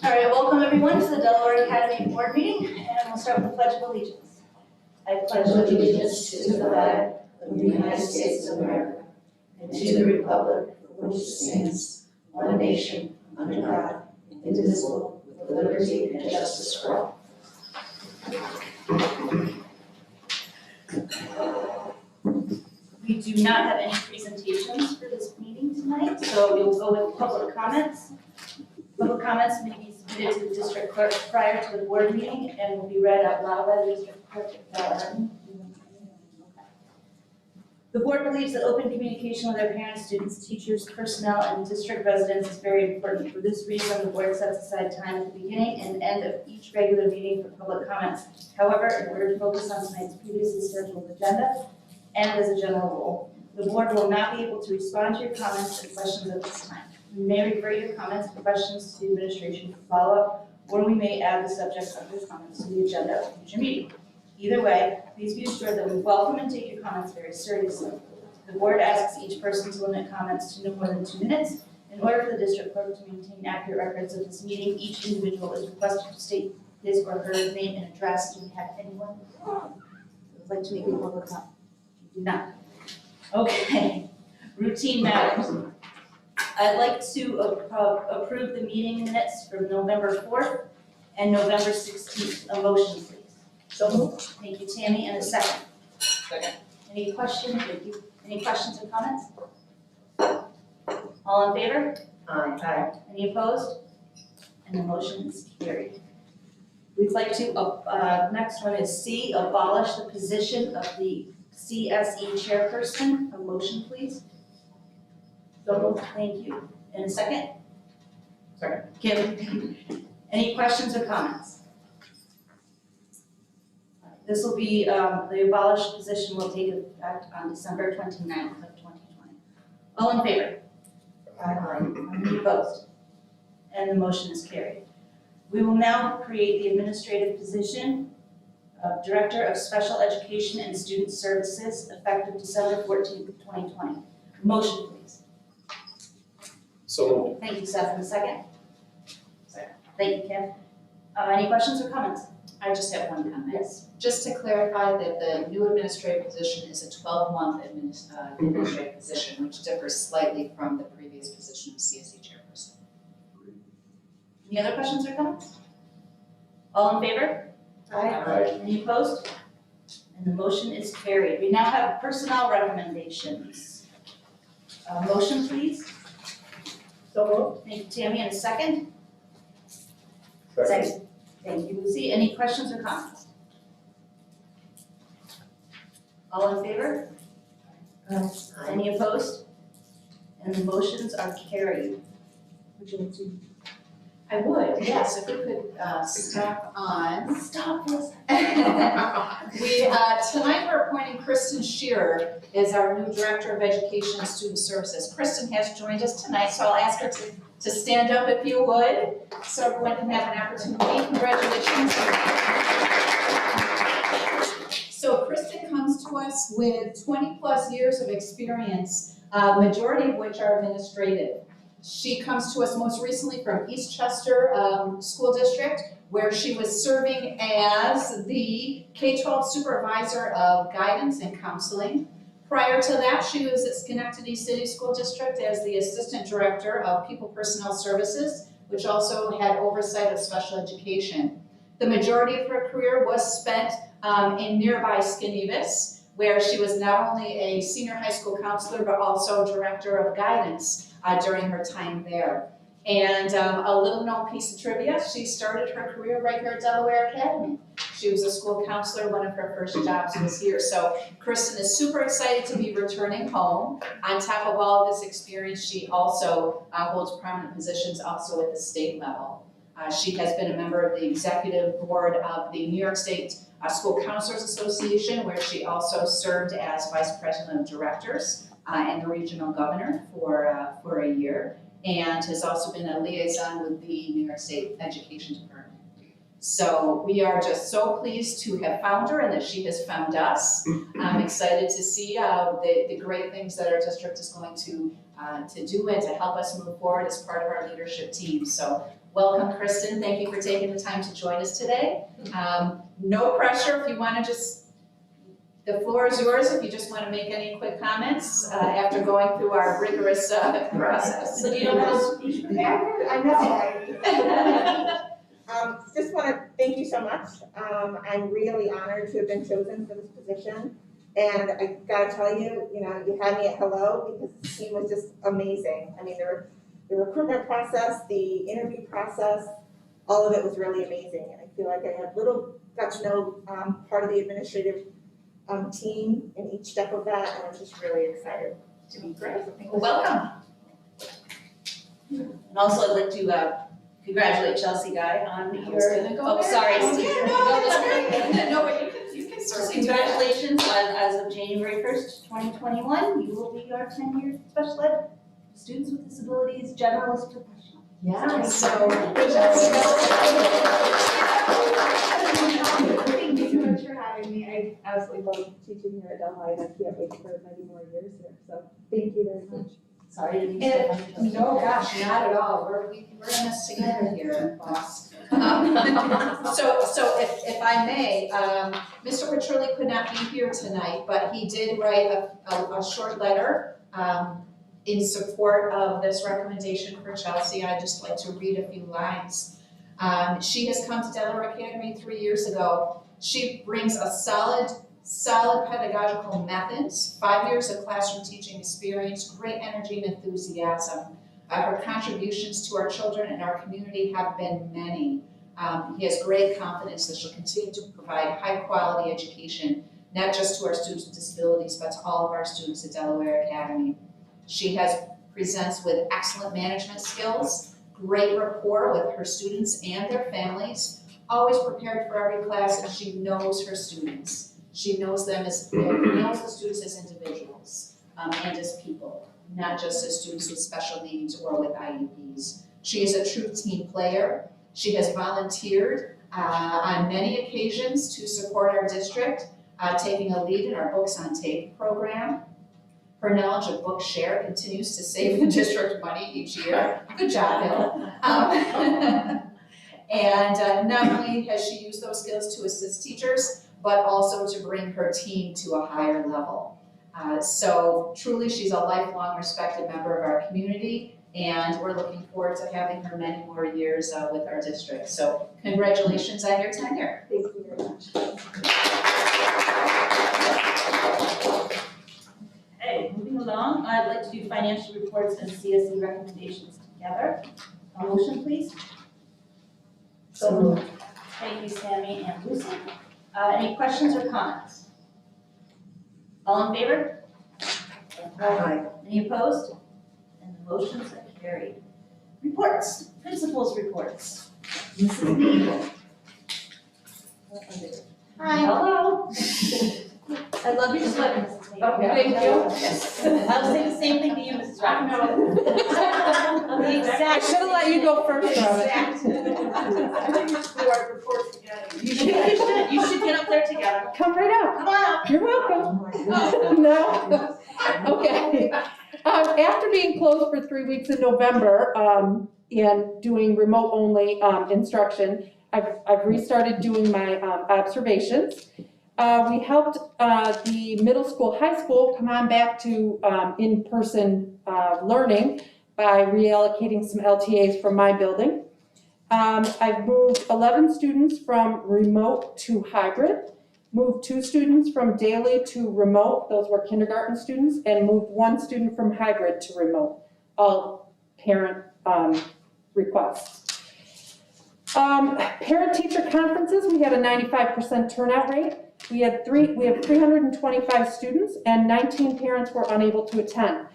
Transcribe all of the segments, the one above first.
All right, welcome everyone to the Delaware Academy Board meeting, and we'll start with the Pledge of Allegiance. I pledge allegiance to the flag of the United States of America and to the republic for which it stands, one nation, under God, indivisible, with liberty and justice for all. We do not have any presentations for this meeting tonight, so we'll go with public comments. Public comments may be submitted to the district clerk prior to the board meeting and will be read out loud by the district clerk. The board believes that open communication with our parents, students, teachers, personnel, and district residents is very important. For this reason, the board sets aside time at the beginning and end of each regular meeting for public comments. However, in order to focus on tonight's previously scheduled agenda and as a general rule, the board will not be able to respond to your comments and questions at this time. We may refer your comments and questions to the administration for follow-up, or we may add the subjects of your comments to the agenda of a future meeting. Either way, please be assured that we welcome and take your comments very seriously. The board asks each person to limit comments to no more than 2 minutes. In order for the district clerk to maintain accurate records of this meeting, each individual is requested to state his or her name and address. Do we have anyone who would like to make a public comment? We do not. Okay, routine matters. I'd like to approve the meeting minutes from November 4th and November 16th. A motion, please. So moved. Thank you, Tammy, and a second. Second. Any questions? Thank you. Any questions or comments? All in favor? Aye. Any opposed? And the motion is carried. We'd like to, next one is C, abolish the position of the CSE chairperson. A motion, please. So moved. Thank you. And a second? Second. Kim, any questions or comments? This will be, the abolished position will take effect on December 29th of 2020. All in favor? Aye. Any opposed? And the motion is carried. We will now create the administrative position of Director of Special Education and Student Services effective December 14th, 2020. Motion, please. So moved. Thank you, Seth. And a second? Second. Thank you, Kim. Any questions or comments? I just have one comment. Yes. Just to clarify that the new administrative position is a 12-month administrative position, which differs slightly from the previous position of CSE chairperson. Any other questions or comments? All in favor? Aye. Any opposed? And the motion is carried. We now have personnel recommendations. Motion, please. So moved. Thank you, Tammy. And a second? Second. Thank you, Lucy. Any questions or comments? All in favor? Any opposed? And the motions are carried. Would you like to? I would, yes, if we could stop on. Stop this. Tonight we're appointing Kristen Shearer as our new Director of Education and Student Services. Kristen has joined us tonight, so I'll ask her to stand up if you would, so everyone can have an opportunity. Congratulations. So Kristen comes to us with 20+ years of experience, majority of which are administrative. She comes to us most recently from Eastchester School District, where she was serving as the K-12 Supervisor of Guidance and Counseling. Prior to that, she was at Schenectady City School District as the Assistant Director of People Personnel Services, which also had oversight of special education. The majority of her career was spent in nearby Schenevus, where she was not only a senior high school counselor, but also Director of Guidance during her time there. And a little known piece of trivia, she started her career right here at Delaware Academy. She was a school counselor, one of her first jobs was here. So Kristen is super excited to be returning home. On top of all of this experience, she also holds prominent positions also at the state level. She has been a member of the executive board of the New York State School Counselors Association, where she also served as Vice President of Directors and the regional governor for a year, and has also been a liaison with the New York State Education Department. So we are just so pleased to have found her and that she has found us. I'm excited to see the great things that our district is going to do and to help us move forward as part of our leadership team. So Welcome, Kristen. Thank you for taking the time to join us today. No pressure if you want to the floor is yours if you just want to make any quick comments after going through our rigorous process. So do you know how to speak prepared? I know. Just want to thank you so much. I'm really honored to have been chosen for this position. And I gotta tell you, you had me at hello because the team was just amazing. I mean, the recruitment process, the interview process, all of it was really amazing. And I feel like I got to know part of the administrative team in each step of that, and I'm just really excited to be great. Well, welcome. And also I'd like to congratulate Chelsea Guy on your, Oh, sorry. Yeah, no, that's great. No, but you can So certainly. congratulations, as of January 1st, 2021, you will be our tenured special ed students with disabilities generalist professional. Yeah, so. Thank you so much for having me. I absolutely love teaching here at Delaware, and I can't wait for many more years here. So thank you very much. Sorry to be so funny. No, gosh, not at all. We're in this together here, boss. So if I may, Mr. Petrilli could not be here tonight, but he did write a short letter in support of this recommendation for Chelsea. I'd just like to read a few lines. She has come to Delaware Academy 3 years ago. She brings a solid pedagogical methods, 5 years of classroom teaching experience, great energy and enthusiasm. Her contributions to our children and our community have been many. He has great confidence that she'll continue to provide high quality education, not just to our students with disabilities, but to all of our students at Delaware Academy. She presents with excellent management skills, great rapport with her students and their families, always prepared for every class, and she knows her students. She knows the students as individuals and as people, not just as students with special needs or with IEPs. She is a true team player. She has volunteered on many occasions to support our district, taking a lead in our Books on Tape program. Her knowledge of Bookshare continues to save the district money each year. Good job, Bill. And not only has she used those skills to assist teachers, but also to bring her team to a higher level. So truly, she's a lifelong respected member of our community, and we're looking forward to having her many more years with our district. So congratulations on your tenure. Thank you very much. Okay, moving along, I'd like to do financial reports and CSE recommendations together. A motion, please. So moved. Thank you, Sammy and Lucy. Any questions or comments? All in favor? Aye. Any opposed? And the motions are carried. Reports, principals' reports. Mrs. Neal. Hi. Hello. I love your sweater, Mrs. Neal. Okay. Thank you. I'll say the same thing to you, Mrs. Robbins. The exact. I should have let you go first, Robin. I think we should do our reports together. You should get up there together. Come right up. Come on up. You're welcome. No? Okay. After being closed for 3 weeks in November and doing remote only instruction, I've restarted doing my observations. We helped the middle school, high school come on back to in-person learning by reallocating some LTAs from my building. I've moved 11 students from remote to hybrid, moved 2 students from daily to remote, those were kindergarten students, and moved 1 student from hybrid to remote, all parent requests. Parent-teacher conferences, we had a 95% turnout rate. We have 325 students and 19 parents were unable to attend.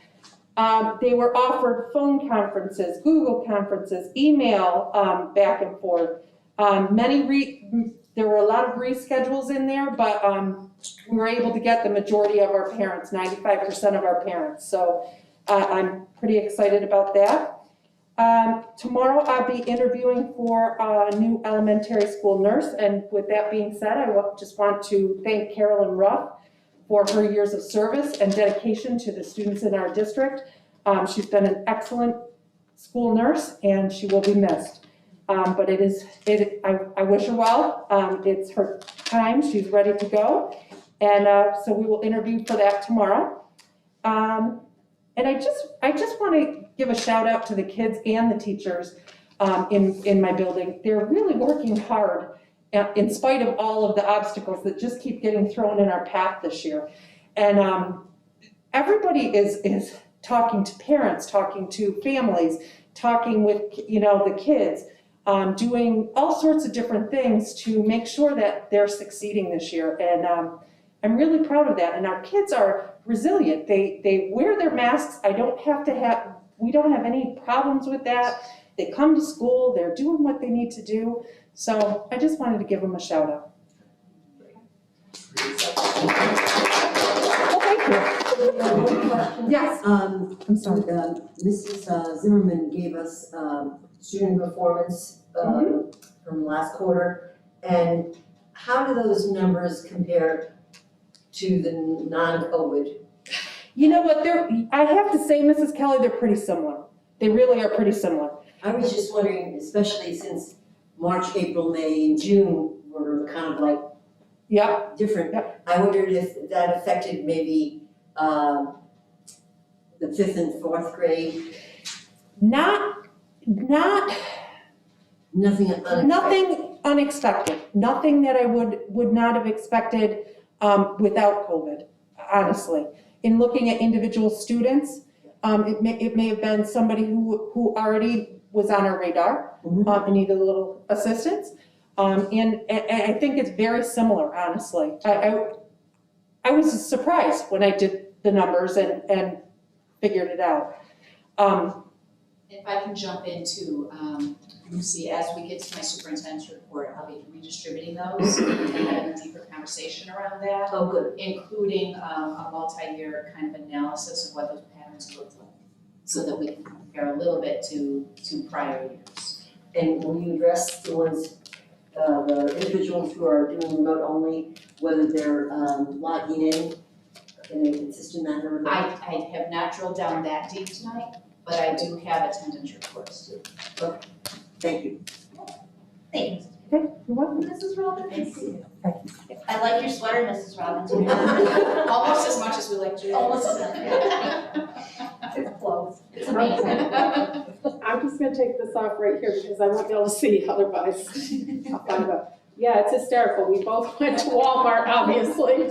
They were offered phone conferences, Google conferences, email back and forth. There were a lot of reschedules in there, but we were able to get the majority of our parents, 95% of our parents. So I'm pretty excited about that. Tomorrow I'll be interviewing for a new elementary school nurse, and with that being said, I just want to thank Carolyn Ruff for her years of service and dedication to the students in our district. She's been an excellent school nurse and she will be missed. But I wish her well. It's her time, she's ready to go. And so we will interview for that tomorrow. And I just want to give a shout out to the kids and the teachers in my building. They're really working hard in spite of all of the obstacles that just keep getting thrown in our path this year. And everybody is talking to parents, talking to families, talking with, the kids, doing all sorts of different things to make sure that they're succeeding this year. And I'm really proud of that. And our kids are resilient. They wear their masks. We don't have any problems with that. They come to school, they're doing what they need to do. So I just wanted to give them a shout out. Well, thank you. Yes. I'm sorry. Mrs. Zimmerman gave us student performance from last quarter. And how do those numbers compare to the non-COVID? You know what, I have to say, Mrs. Kelly, they're pretty similar. They really are pretty similar. I was just wondering, especially since March, April, May, and June were kind of like different. Yep. I wondered if that affected maybe the 5th and 4th grade. Not Nothing unexpected. nothing unexpected. Nothing that I would not have expected without COVID, honestly. In looking at individual students, it may have been somebody who already was on our radar and needed a little assistance. And I think it's very similar, honestly. I was surprised when I did the numbers and figured it out. If I can jump into, Lucy, as we get to my superintendent's report, I'll be redistributing those and having a deeper conversation around that, Oh, good. including a multi-year kind of analysis of what those patterns look like, so that we can compare a little bit to prior years. And will you address the ones, the individuals who are doing remote only, whether they're logging in a consistent manner? I have not drilled down that deep tonight, but I do have attendance reports. Thank you. Thanks. Okay, you're welcome. Mrs. Robbins? I like your sweater, Mrs. Robbins. Almost as much as we like to. Almost as much. It's close. It's amazing. I'm just gonna take this off right here because I won't be able to see otherwise. I'll find out. Yeah, it's hysterical. We both went to Walmart, obviously,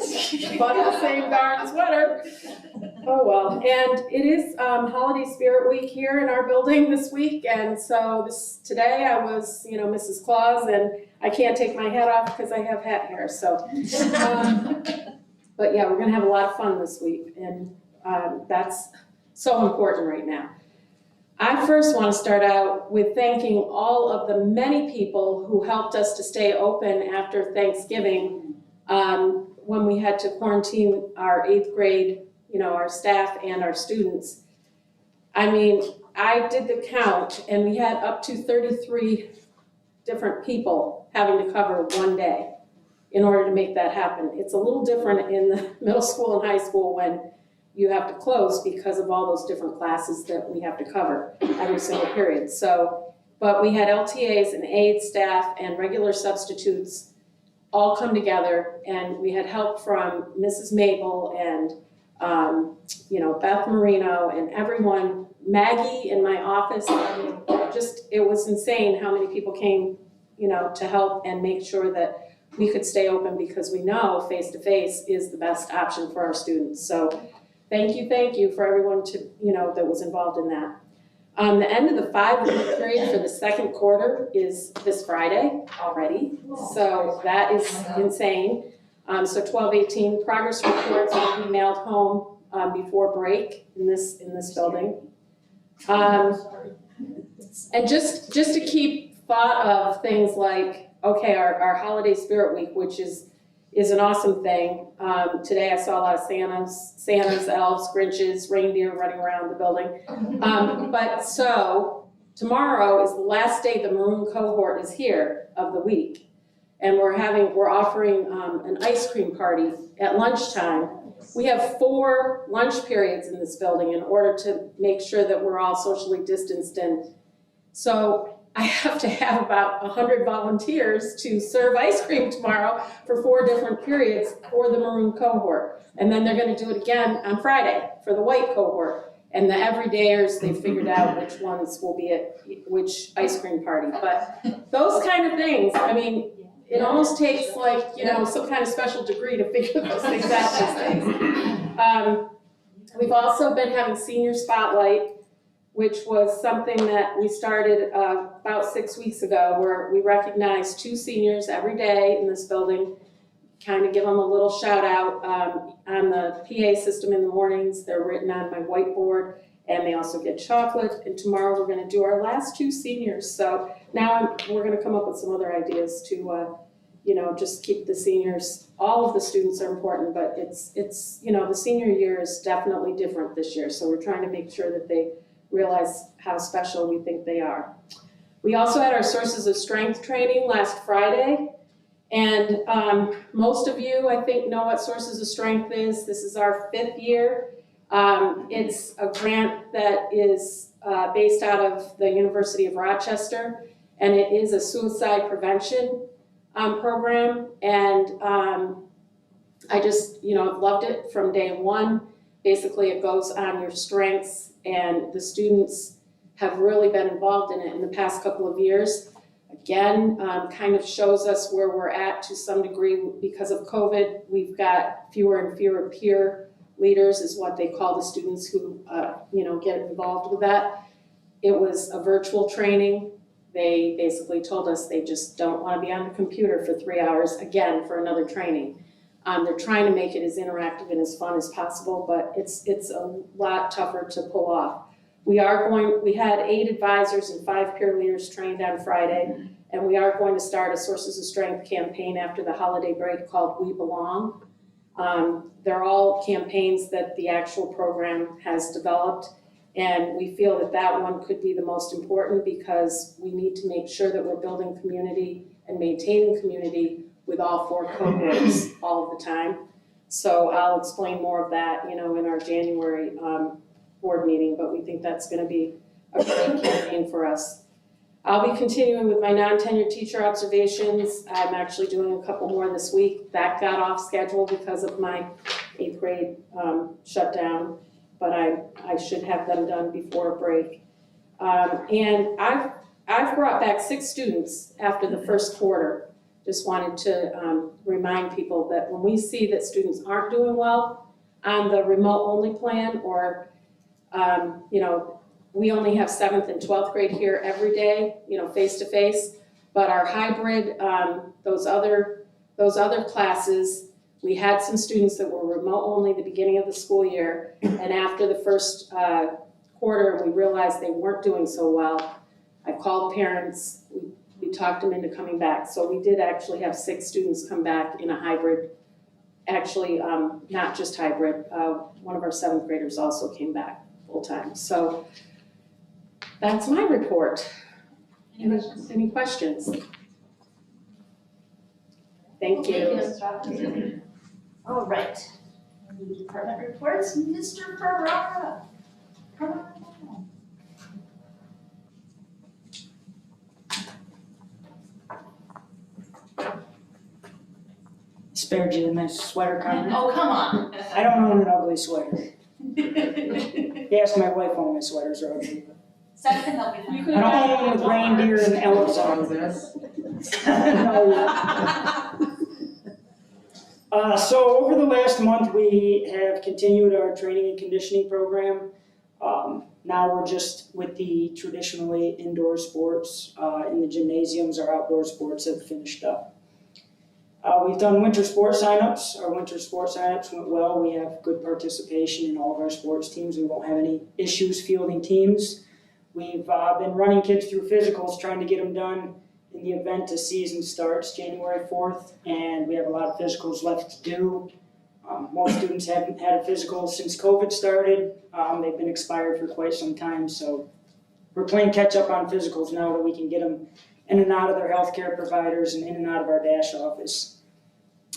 bought the same darn sweater. Oh, well. And it is Holiday Spirit Week here in our building this week. And so today I was, Mrs. Claus, and I can't take my hat off because I have hat hair. So, but yeah, we're going to have a lot of fun this week. And that's so important right now. I first want to start out with thanking all of the many people who helped us to stay open after Thanksgiving when we had to quarantine our 8th grade, our staff and our students. I mean, I did the count and we had up to 33 different people having to cover one day in order to make that happen. It's a little different in the middle school and high school when you have to close because of all those different classes that we have to cover every single period. So, but we had LTAs and aide staff and regular substitutes all come together, and we had help from Mrs. Mabel and Beth Marino and everyone, Maggie in my office. I mean, it was insane how many people came, to help and make sure that we could stay open, because we know face-to-face is the best option for our students. So thank you for everyone that was involved in that. The end of the 5-week period for the second quarter is this Friday already. So that is insane. So 12/18 progress reports will be mailed home before break in this building. And just to keep thought of things like, okay, our Holiday Spirit Week, which is an awesome thing. Today I saw a lot of Santas, elves, Grinches, reindeer running around the building. But so tomorrow is the last day the Maroon cohort is here of the week. And we're offering an ice cream party at lunchtime. We have 4 lunch periods in this building in order to make sure that we're all socially distanced. And so I have to have about 100 volunteers to serve ice cream tomorrow for 4 different periods for the maroon cohort. And then they're gonna do it again on Friday for the white cohort. And the everydayers, they figured out which ones will be at which ice cream party. But those kind of things, I mean, it almost takes like, you know, some kind of special degree to figure those things out these days. We've also been having senior spotlight, which was something that we started about 6 weeks ago, where we recognize 2 seniors every day in this building, kind of give them a little shout out on the PA system in the mornings. They're written on my whiteboard, and they also get chocolate. And tomorrow we're going to do our last 2 seniors. So now we're going to come up with some other ideas to, you know, just keep the seniors. All of the students are important, but it's you know, the senior year is definitely different this year. So we're trying to make sure that they realize how special we think they are. We also had our Sources of Strength training last Friday, and most of you, I think, know what Sources of Strength is. This is our 5th year. It's a grant that is based out of the University of Rochester, and it is a suicide prevention program, and I just, you know, I've loved it from day one. Basically, it goes on your strengths, and the students have really been involved in it in the past couple of years. Again, kind of shows us where we're at to some degree because of COVID. We've got fewer and fewer peer leaders, is what they call the students who, you know, get involved with that. It was a virtual training. They basically told us they just don't want to be on the computer for 3 hours again for another training. They're trying to make it as interactive and as fun as possible, but it's a lot tougher to pull off. We had 8 advisors and 5 peer leaders trained on Friday, and we are going to start a Sources of Strength campaign after the holiday break called We Belong. They're all campaigns that the actual program has developed, and we feel that that one could be the most important because we need to make sure that we're building community and maintaining community with all 4 cohorts all of the time. So I'll explain more of that, you know, in our January board meeting, but we think that's going to be a great campaign for us. I'll be continuing with my non-tenured teacher observations. I'm actually doing a couple more this week. That got off schedule because of my 8th grade shutdown, but I should have them done before break. And I've brought back 6 students after the first quarter. Just wanted to remind people that when we see that students aren't doing well on the remote-only plan, or you know, we only have 7th and 12th grade here every day, you know, face-to-face, but our hybrid, those other classes, we had some students that were remote-only the beginning of the school year, and after the first quarter, we realized they weren't doing so well. I called parents, we talked them into coming back. So we did actually have 6 students come back in a hybrid, actually not just hybrid, one of our 7th graders also came back full-time. So that's my report. Any questions? Thank you. Mrs. Robinson. All right. Department reports, Mr. Ferrara. Spared you the nice sweater comment. Oh, come on. I don't own an ugly sweater. Ask my wife, all my sweaters are ugly. Seth can help you. I don't own one with reindeer and elves on it. No. So over the last month, we have continued our training and conditioning program. Now we're just with the traditionally indoor sports in the gymnasiums. Our outdoor sports have finished up. We've done winter sports signups. Our winter sports signups went well. We have good participation in all of our sports teams. We won't have any issues fielding teams. We've been running kids through physicals, trying to get them done in the event the season starts January 4th, and we have a lot of physicals left to do. Most students haven't had a physical since COVID started. They've been expired for quite some time, so we're playing catch up on physicals now that we can get them in and out of their healthcare providers and in and out of our DASH office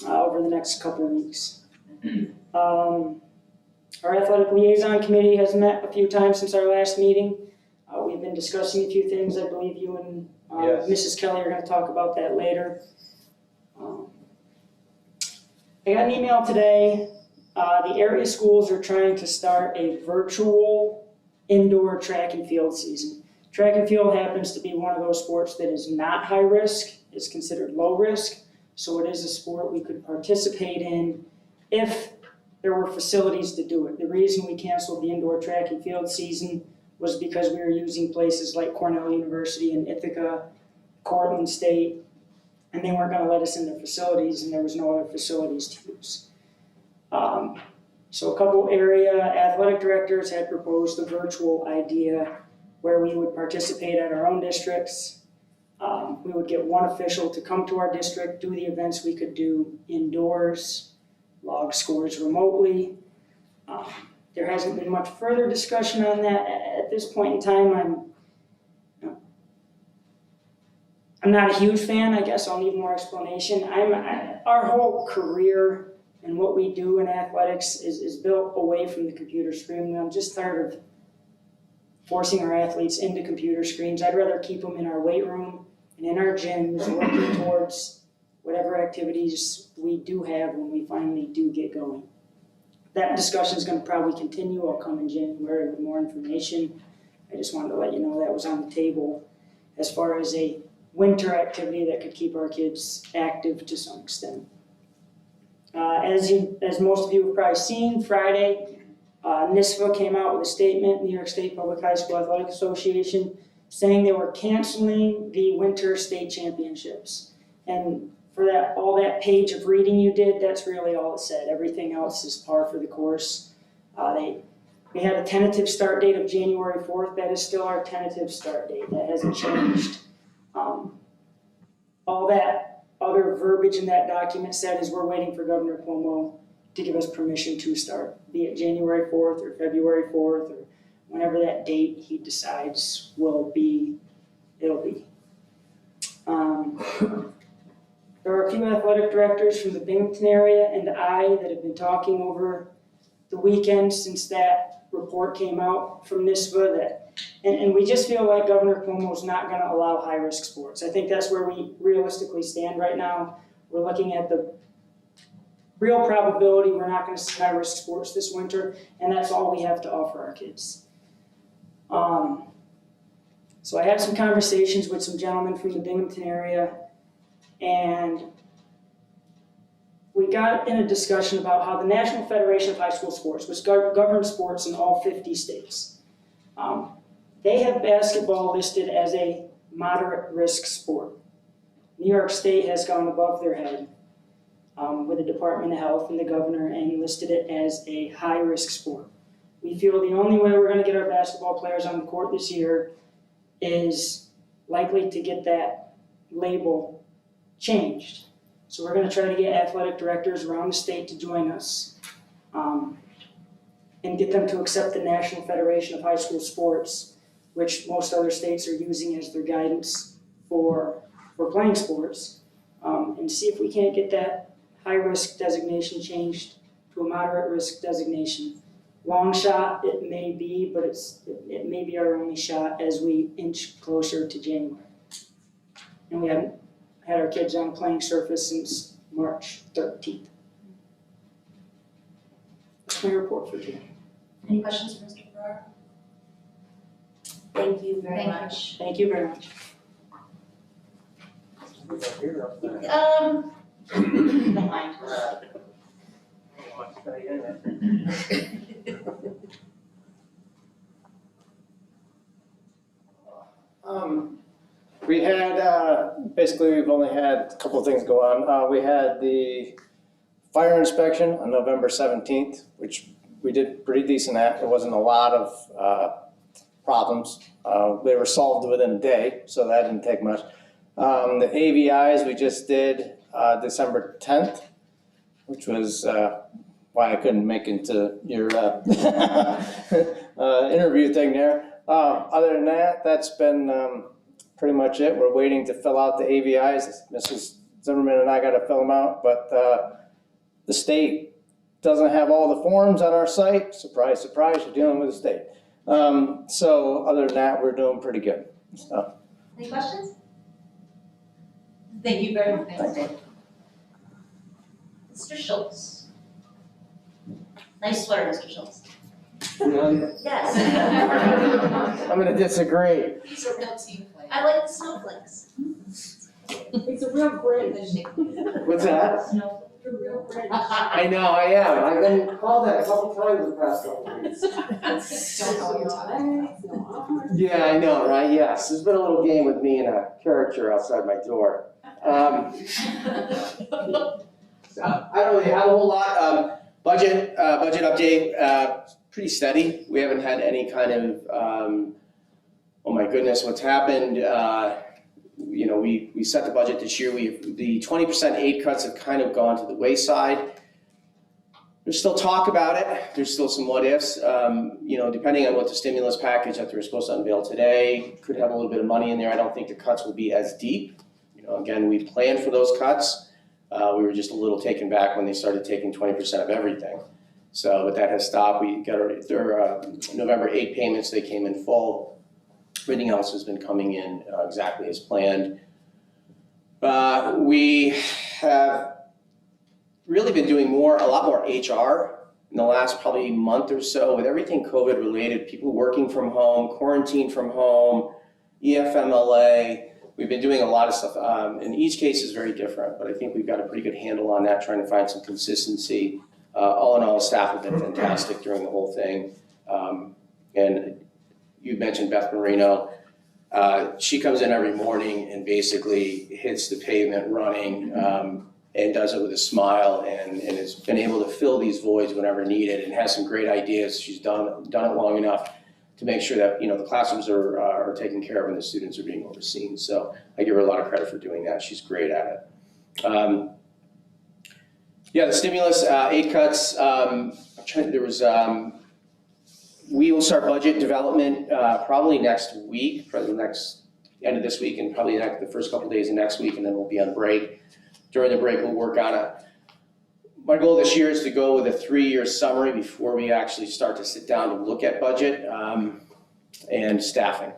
over the next couple of weeks. Our athletic liaison committee has met a few times since our last meeting. We've been been discussing a few things. I believe you and Yes. Mrs. Kelly are gonna talk about that later. I got an email today. The area schools are trying to start a virtual indoor track and field season. Track and field happens to be one of those sports that is not high risk, it's considered low risk. So it is a sport we could participate in if there were facilities to do it. The reason we canceled the indoor track and field season was because we were using places like Cornell University in Ithaca, Cortland State, and they weren't gonna let us in their facilities, and there was no other facilities to use. So a couple area athletic directors had proposed a virtual idea where we would participate at our own districts. We would get one official to come to our district, do the events we could do indoors, log scores remotely. There hasn't been much further discussion on that. At this point in time, I'm not a huge fan. I guess I'll need more explanation. Our whole career and what we do in athletics is built away from the computer screen. I'm just tired of forcing our athletes into computer screens. I'd rather keep them in our weight room and in our gyms working towards whatever activities we do have when we finally do get going. That discussion is going to probably continue. I'll come in January with more information. I just wanted to let you know that was on the table as far as a winter activity that could keep our kids active to some extent. As most of you have probably seen, Friday, NISFA came out with a statement, New York State Public High School Athletic Association, saying they were canceling the winter state championships. And for that, all that page of reading you did, that's really all it said. Everything else is par for the course. We had a tentative start date of January 4th. That is still our tentative start date. That hasn't changed. All that other verbiage in that document said is we're waiting for Governor Cuomo to give us permission to start, be it January 4th or February 4th or whenever that date he decides will be, it'll be. There are a few athletic directors from the Binghamton area and I that have been talking over the weekend since that report came out from NISVA and we just feel like Governor Cuomo's not gonna allow high-risk sports. I think that's where we realistically stand right now. We're looking at the real probability we're not gonna see high-risk sports this winter, and that's all we have to offer our kids. So I had some conversations with some gentlemen from the Binghamton area, and we got in a discussion about how the National Federation of High School Sports, which governs sports in all 50 states, they have basketball listed as a moderate risk sport. New York State has gone above their head with the Department of Health and the governor and listed it as a high risk sport. We feel the only way we're gonna get our basketball players on the court this year is likely to get that label changed. So we're gonna try to get athletic directors around the state to join us and get them to accept the National Federation of High School Sports, which most other states are using as their guidance for playing sports, and see if we can't get that high-risk designation changed to a moderate-risk designation. Long shot, it may be, but it may be our only shot as we inch closer to January. And we haven't had our kids on a playing surface since March 13th. That's my report for today. Any questions for Mr. Farrar? Thank you very Thank you. much. Thank you very much. Don't mind. We had, basically, we've only had a couple of things go on. We had the fire inspection on November 17th, which we did pretty decent at. There wasn't a lot of problems. They were solved within a day, so that didn't take much. The AVIs we just did December 10th, which was why I couldn't make into your interview thing there. Other than that, that's been pretty much it. We're waiting to fill out the AVIs. Mrs. Zimmerman and I got to fill them out, but the state doesn't have all the forms on our site. Surprise, surprise, you're dealing with the state. So other than that, we're doing pretty good, so. Any questions? Thank you very much. Thank you. Mr. Schultz. Nice sweater, Mr. Schultz. Really? Yes. I'm gonna disagree. He's a real team player. I like the snowflakes. He's a real Grinch. What's that? You're a real Grinch. I know, I am. I've been called that a couple times the past couple of weeks. Don't know what you're talking about. No arms. Yeah, I know, right? Yes. There's been a little game with me and a character outside my door. So, I don't really have a whole lot. Budget update, pretty steady. We haven't had any kind of, oh my goodness, what's happened? You know, we set the budget this year. The 20% aid cuts have kind of gone to the wayside. There's still talk about it. There's still some what ifs. You know, depending on what the stimulus package that they were supposed to unveil today could have a little bit of money in there. I don't think the cuts will be as deep. You know, again, we planned for those cuts. We were just a little taken back when they started taking 20% of everything. So, but that has stopped. We got their November 8 payments. They came in full. Everything else has been coming in exactly as planned. We have really been doing a lot more HR in the last probably month or so with everything COVID related, people working from home, quarantine from home, EFMLA. We've been doing a lot of stuff, and each case is very different, but I think we've got a pretty good handle on that, trying to find some consistency. All in all, staff have been fantastic during the whole thing. And you mentioned Beth Marino. She comes in every morning and basically hits the pavement running and does it with a smile and has been able to fill these voids whenever needed and has some great ideas. She's done it long enough to make sure that, you know, the classrooms are taken care of and the students are being overseen. So I give her a lot of credit for doing that. She's great at it. Yeah, the stimulus, aid cuts, we will start budget development probably next week, probably next end of this week and probably the first couple of days of next week, and then we'll be on break. During the break, we'll work on it. My goal this year is to go with a 3-year summary before we actually start to sit down and look at budget and staffing.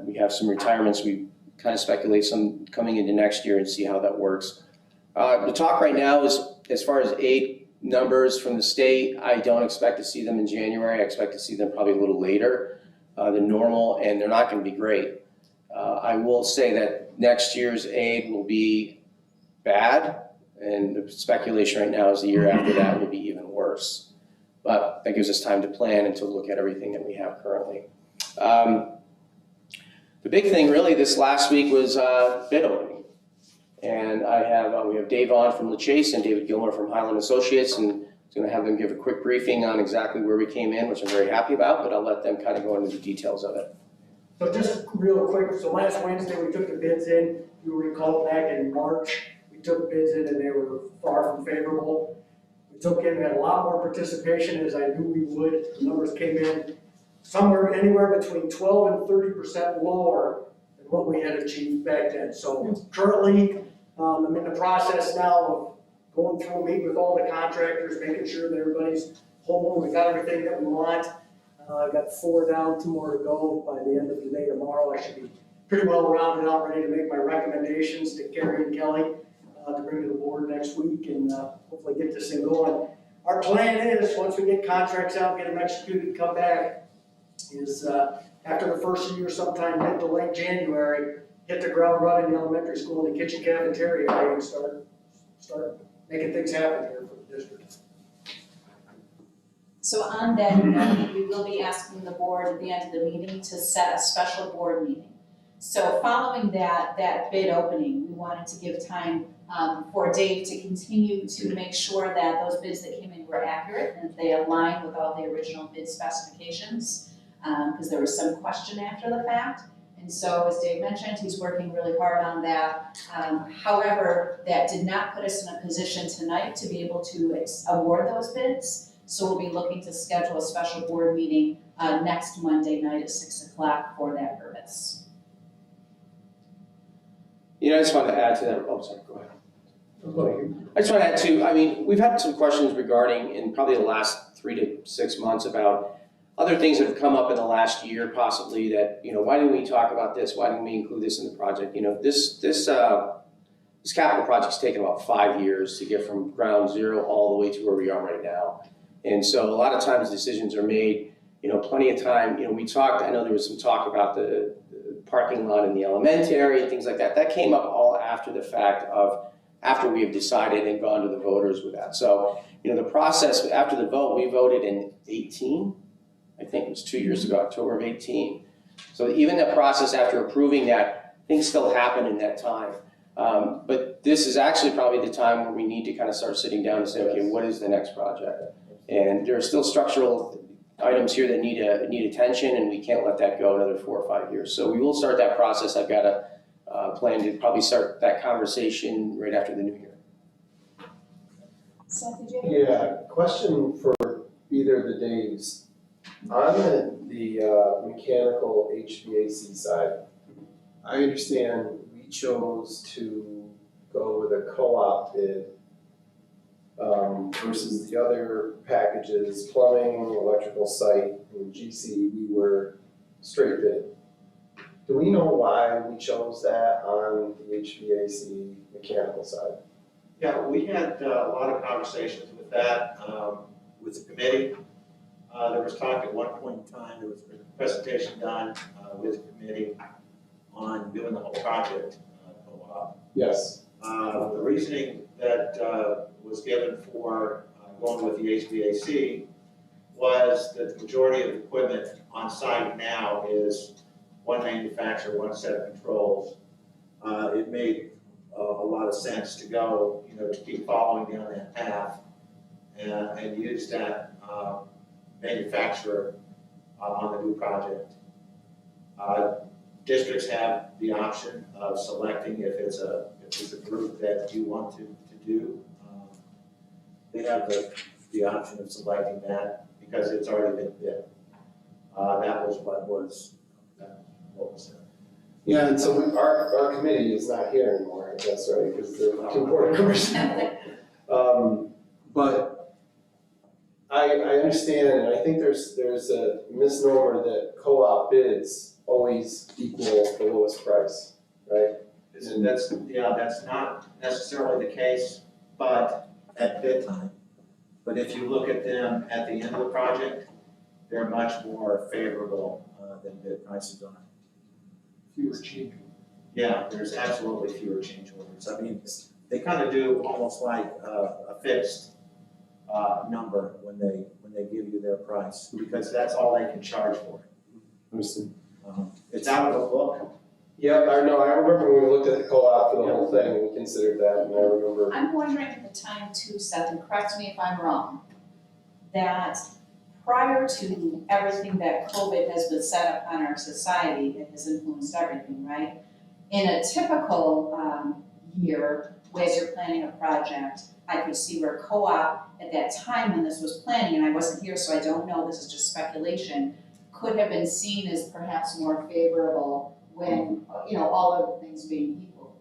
We have some retirements. We kind of speculate some coming into next year and see how that works. The talk right now is, as far as aid numbers from the state, I don't expect to see them in January. I expect to see them probably a little later than normal, and they're not going to be great. I will say that next year's aid will be bad, and the speculation right now is the year after that will be even worse. But that gives us time to plan and to look at everything that we have currently. The big thing really this last week was bid opening. And we have Dave on from LaChase and David Gilmore from Highland Associates, and I'm going to have them give a quick briefing on exactly where we came in, which I'm very happy about, but I'll let them kind of go into the details of it. So just real quick, so last Wednesday we took the bids in. You recall back in March, we took bids in and they were far from favorable. We had a lot more participation as I knew we would. The numbers came in anywhere between 12 and 30% lower than what we had achieved back then. So currently, I'm in the process now of going through, meeting with all the contractors, making sure that everybody's whole, we got everything that we want. I've got 4 down, 2 more to go. By the end of the day tomorrow, I should be pretty well rounded out, ready to make my recommendations to Gary and Kelly to bring to the board next week and hopefully get this thing going. Our plan is, once we get contracts out, get them executed, come back, is after the first year, sometime mid to late January, hit the ground running in the elementary school in the kitchen cafeteria area and start making things happen here for the district. So on that note, we will be asking the board at the end of the meeting to set a special board meeting. So following that bid opening, we wanted to give time for Dave to continue to make sure that those bids that came in were accurate and they aligned with all the original bid specifications, because there was some question after the fact. And so, as Dave mentioned, he's working really hard on that. However, that did not put us in a position tonight to be able to award those bids. So we'll be looking to schedule a special board meeting next Monday night at 6 o'clock for that purpose. You know, I just want to add to that. Oh, sorry, go ahead. I just want to add we've had some questions regarding, in probably the last 3 to 6 months, about other things that have come up in the last year possibly that, why didn't we talk about this? Why didn't we include this in the project? This capital project's taken about 5 years to get from ground zero all the way to where we are right now. And so a lot of times decisions are made, plenty of time, I know there was some talk about the parking lot in the elementary and things like that. That came up all after the fact after we have decided and gone to the voters with that. So, the process, after the vote, we voted in 18, I think it was 2 years ago, October of 18. So even the process after approving that, things still happen in that time. But this is actually probably the time where we need to kind of start sitting down and say, okay, what is the next project? And there are still structural items here that need attention, and we can't let that go another 4 or 5 years. So we will start that process. I've got a plan to probably start that conversation right after the new year. Seth, did you have? Yeah, question for either of the Daves. On the mechanical HVAC side, I understand we chose to go with a co-op bid versus the other packages, plumbing, electrical site, and GC, we were straight bid. Do we know why we chose that on the HVAC mechanical side? Yeah, we had a lot of conversations with that, with the committee. There was talk at one point in time, there was a presentation done with the committee on doing the whole project co-op. Yes. The reasoning that was given for going with the HVAC was that the majority of the equipment on site now is one manufacturer, one set of controls. It made a lot of sense to go, to keep following down that path and use that manufacturer on the new project. Districts have the option of selecting if it's a group that you want to do. They have the option of selecting that because it's already been bid. That was what was said. Yeah, and so our committee is not here anymore, I guess, right, because they're two board members. But I understand, and I think there's a misnomer that co-op bids always equal the lowest price, right? That's not necessarily the case, but at bid time. But if you look at them at the end of the project, they're much more favorable than bid prices are. Fewer change. Yeah, there's absolutely fewer change orders. I mean, they kind of do almost like a fixed number when they give you their price, because that's all they can charge for it. Understood. It's out of the book. Yeah, I remember when we looked at the co-op for the whole thing, and we considered that, and I remember. I'm wondering at the time too, Seth, and correct me if I'm wrong, that prior to everything that COVID has been set up on our society, it has influenced everything, right? In a typical year, as you're planning a project, I could see where co-op at that time when this was planning, and I wasn't here, so I don't know, this is just speculation, could have been seen as perhaps more favorable when, all other things being equal.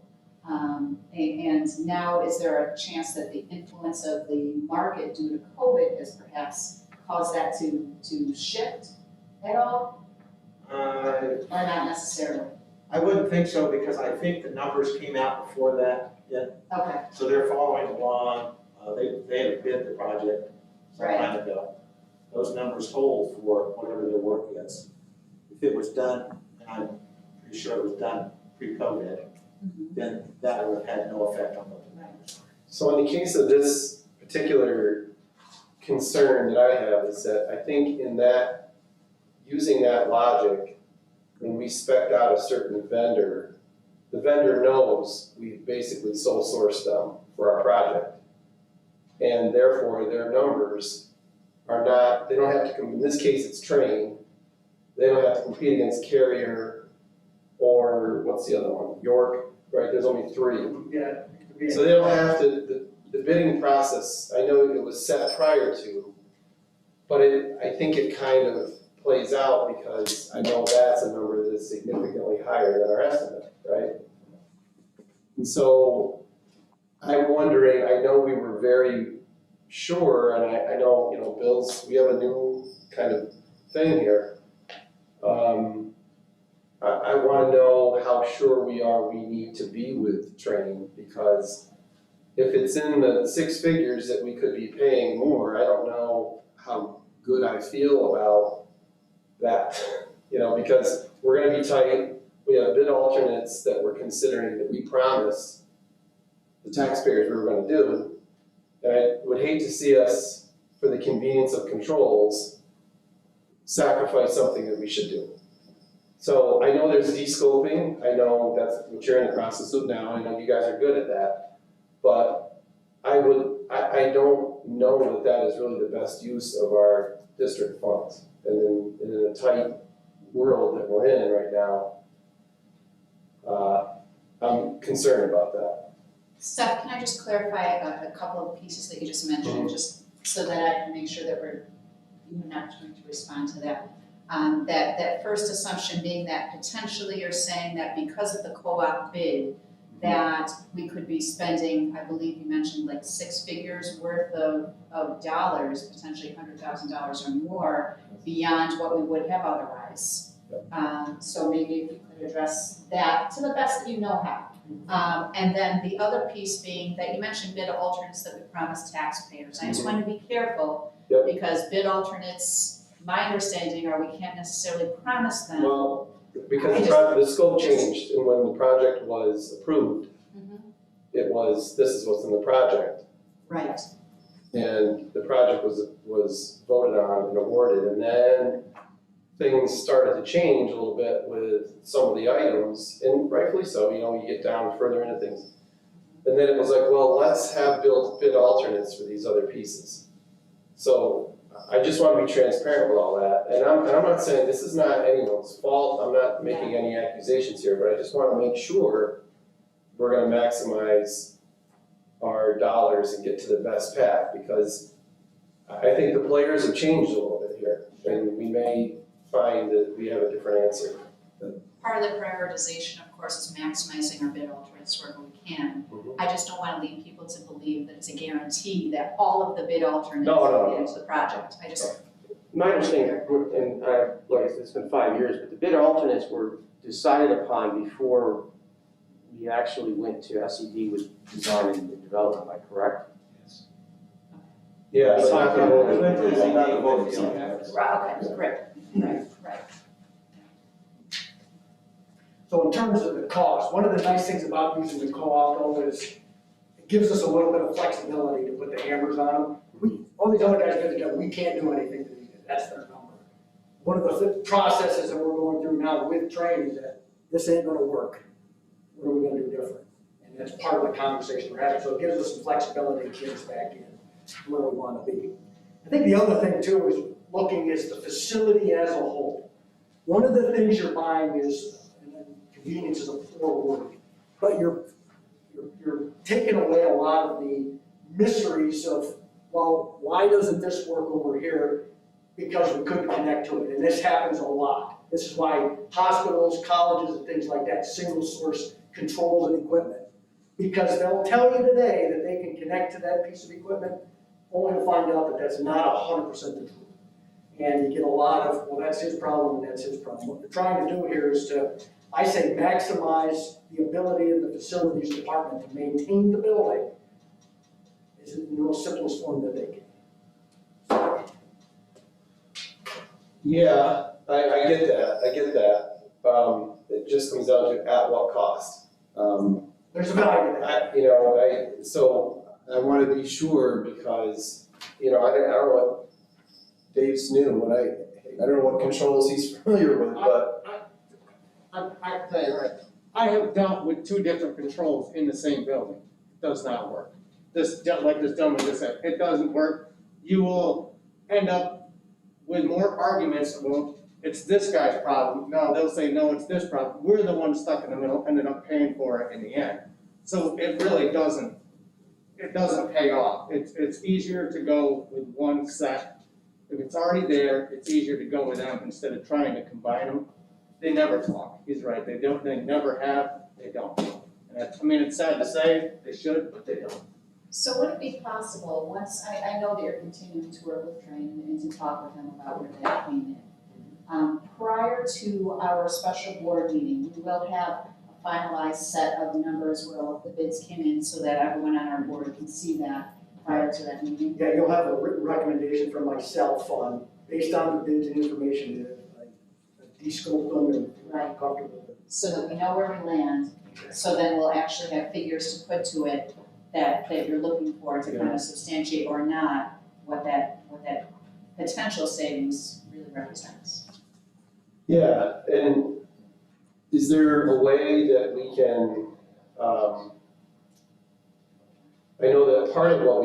And now is there a chance that the influence of the market due to COVID has perhaps caused that to shift at all? Or not necessarily? I wouldn't think so, because I think the numbers came out before that. Yeah. Okay, So they're following along. They had bid the project some Right. time ago. Those numbers hold for whatever their work is. If it was done, and I'm pretty sure it was done pre-COVID, then that would have had no effect on those numbers. So in the case of this particular concern that I have is that I think in that, using that logic, when we spec'd out a certain vendor, the vendor knows we basically sole sourced them for our project. And therefore, their numbers are not, they don't have to, in this case, it's Train. They don't have to compete against Carrier or, what's the other one, York, right? There's only 3. Yeah. So they don't have to, the bidding process, I know it was set prior to, but I think it kind of plays out because I know that's a number that's significantly higher than our estimate, right? And so I'm wondering, I know we were very sure, and I know, Bill's, we have a new kind of thing here. I wanna know how sure we are we need to be with training, because if it's in the six figures that we could be paying more, I don't know how good I feel about that. You know, because we're gonna be tight, we have bid alternates that we're considering that we promised the taxpayers we were gonna do. And I would hate to see us, for the convenience of controls, sacrifice something that we should do. So I know there's de-scoping, I know that's what you're in the process of now, I know you guys are good at that. But I don't know that that is really the best use of our district funds. And in a tight world that we're in right now, I'm concerned about that. Steph, can I just clarify a couple of pieces that you just mentioned, just so that I can make sure that you have an opportunity to respond to that. That first assumption being that potentially you're saying that because of the co-op bid, that we could be spending, I believe you mentioned like six figures worth of dollars, potentially $100,000 or more, beyond what we would have otherwise. So maybe if you could address that to the best that you know how. And then the other piece being that you mentioned bid alternates that we promised taxpayers. I just want to be careful, Yep. because bid alternates, my understanding are we can't necessarily promise them. Well, because the scope changed, and when the project was approved, it was, this is what's in the project. Right. And the project was voted on and awarded, and then things started to change a little bit with some of the items, and rightfully so, you know, you get down further into things. And then it was like, well, let's have bid alternates for these other pieces. So I just want to be transparent with all that, and I'm not saying this is not anyone's fault, I'm not making any accusations here, but I just want to make sure we're going to maximize our dollars and get to the best path, because I think the players have changed a little bit here, and we may find that we have a different answer. Part of the prioritization, of course, is maximizing our bid alternates wherever we can. I just don't want to lead people to believe that it's a guarantee that all of the bid alternates No. get into the project. I just. My understanding, and like it's been 5 years, but the bid alternates were decided upon before we actually went to SED with design and development, am I correct? Yeah, but not the voting. Not the voting. Okay, right. So in terms of the cost, one of the nice things about using the co-op though is it gives us a little bit of flexibility to put the hammers on them. All these other guys get together, we can't do anything to these guys, that's their number. One of the processes that we're going through now with training is that this ain't gonna work. What are we gonna do different? And that's part of the conversation we're having, so it gives us some flexibility to get us back in where we wanna be. I think the other thing too is looking at the facility as a whole. One of the things you're buying is, convenience is a poor word, but you're taking away a lot of the mysteries of, well, why doesn't this work over here? Because we couldn't connect to it, and this happens a lot. This is why hospitals, colleges, and things like that, single source controls and equipment. Because they'll tell you today that they can connect to that piece of equipment, only to find out that that's not 100% the truth. And you get a lot of, well, that's his problem and that's his problem. What we're trying to do here is to, I say, maximize the ability of the facilities department to maintain the building is in the most simplest form that they can. Yeah, I get that, it just comes down to at what cost. There's a value to that. So I wanna be sure, because, I don't know what Dave's new, I don't know what controls he's familiar with, but. I tell you right, I have dealt with two different controls in the same building. It does not work. Like this gentleman just said, it doesn't work. You will end up with more arguments. Well, it's this guy's problem. No, they'll say, no, it's this problem. We're the ones stuck in the middle, ended up paying for it in the end. So it really doesn't pay off. It's easier to go with one set. If it's already there, it's easier to go with them instead of trying to combine them. They never talk. He's right. They never have, they don't. And it's sad to say, they should, but they don't. So would it be possible, once, I know that you're continuing to work with Train and to talk with them about where that came in. Prior to our special board meeting, we will have a finalized set of numbers where all of the bids came in so that everyone on our board can see that prior to that meeting. Yeah, you'll have a written recommendation from myself on, based on the bids and information that I de-scoped them and Right. comfortable with. So that we know where we land, so then we'll actually have figures to put to it that you're looking for to kind of substantiate or not what that potential savings really represents. Yeah, and is there a way that we can, I know that part of what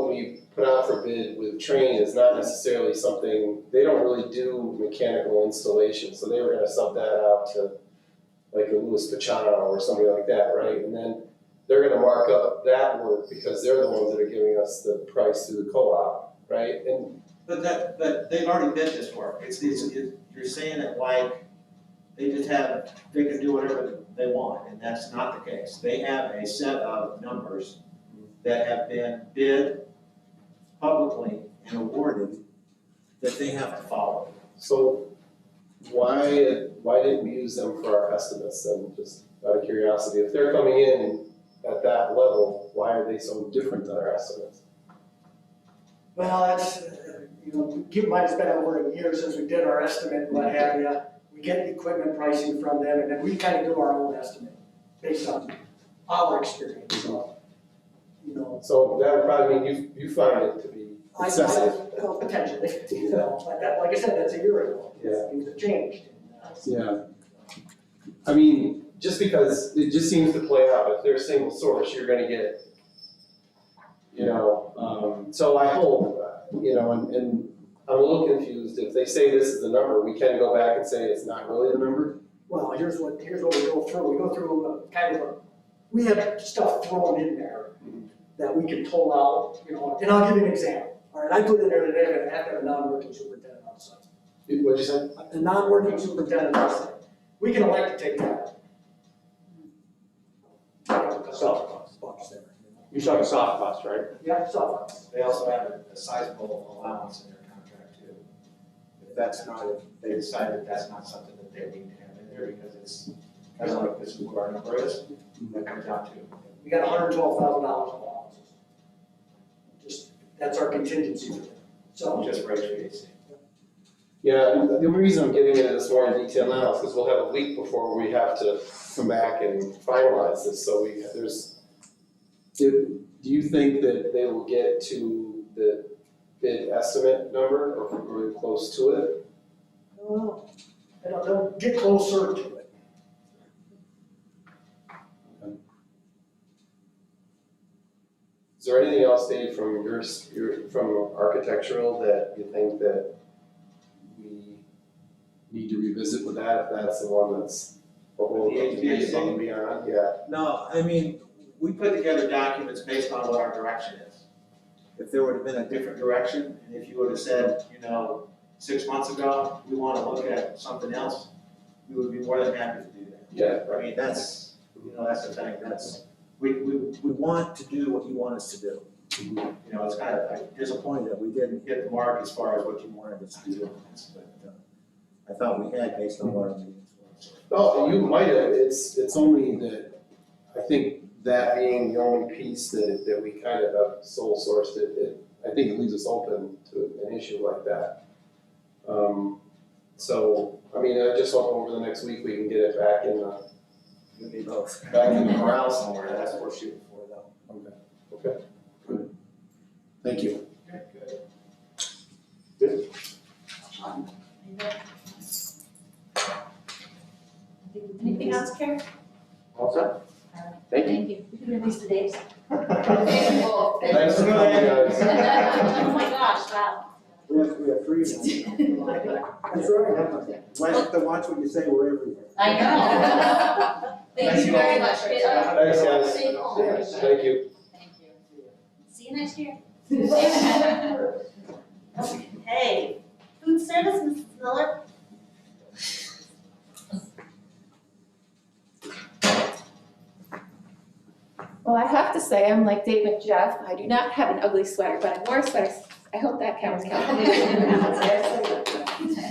we put out for bid with Train is not necessarily something, they don't really do mechanical installation, so they were gonna sub that out to like a Louis Pachano or somebody like that, right? And then they're gonna mark up that work because they're the ones that are giving us the price through the co-op, right? And But they've already bid this work, you're saying it like they can do whatever they want, and that's not the case. They have a set of numbers that have been bid publicly and awarded that they have to follow. so why didn't we use them for our estimates then, just out of curiosity? If they're coming in at that level, why are they so different than our estimates? Well, that's, keep in mind, it's been over a year since we did our estimate and what have you. We get the equipment pricing from them, and then we kind of do our own estimate based on our experience, so, So that would probably mean you find it to be excessive. Well, potentially, like I said, that's a year ago. Yeah. Things have changed. Yeah. I mean, just because it just seems to play out, if they're a single source, you're gonna get, so I hope, and I'm a little confused, if they say this is the number, we can go back and say it's not really the number? Well, here's what we go through. We go through we have stuff thrown in there that we can pull out, and I'll give you an example. All right, I put in there that they're gonna have to have a non-working superintendent on site. What'd you say? A non-working superintendent on site. We can elect to take that out. Soft costs there. You're talking soft costs, right? Yeah, soft. They also have a sizable allowance in their contract too. If they decide that that's not something that they need to have in there because it's, kind of like this is what our number is, that comes out to. We got $112,000 in allowances. That's our contingency for that. So. Just for HVAC. Yeah, and the only reason I'm getting into this more in detail now is because we'll have a week before we have to come back and finalize this, so do you think that they will get to the bid estimate number, or if we're really close to it? They'll get closer to it. Is there anything else, Dave, from from architectural that you think that we need to revisit with that, if that's the one that's what we'll be above and beyond? Yeah. No, I mean, we put together documents based on what our direction is. If there would have been a different direction, and if you would have said, 6 months ago, we want to look at something else, we would be more than happy to do that. Yeah. I mean, that's the thing, we want to do what you want us to do. It's kind of like disappointed that we didn't hit the mark as far as what you wanted us to do, but I thought we had based on what our meetings were. No, you might have, it's only that, I think that being the only piece that we kind of have sole sourced I think it leaves us open to an issue like that. So, I mean, I just hope over the next week we can get it back in back in the corral somewhere, that's what we're shooting for though. Okay, good. Thank you. Good. Anything else, Karen? All set? Thank you. We can release the dates. Thanks for coming, guys. Oh my gosh, wow. We have three now. That's right. Watch what you say, we're everywhere. I know. Thank you very much. Thanks, guys. Stay home. Thank you. Thank you. See you next year. Okay, food service, Mrs. Miller? Well, I have to say, I'm like Dave and Jeff. I do not have an ugly sweater, but I wore a sweater. I hope that counts.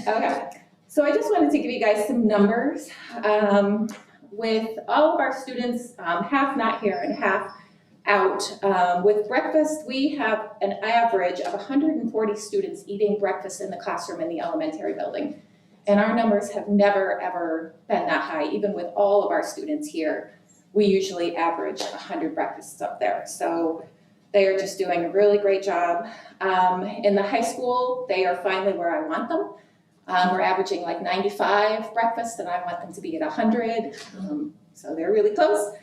Okay. So I just wanted to give you guys some numbers. With all of our students, half not here and half out, with breakfast, we have an average of 140 students eating breakfast in the classroom in the elementary building. And our numbers have never, ever been that high. Even with all of our students here, we usually average 100 breakfasts up there. So they are just doing a really great job. In the high school, they are finally where I want them. We're averaging like 95 breakfasts, and I want them to be at 100. So they're really close.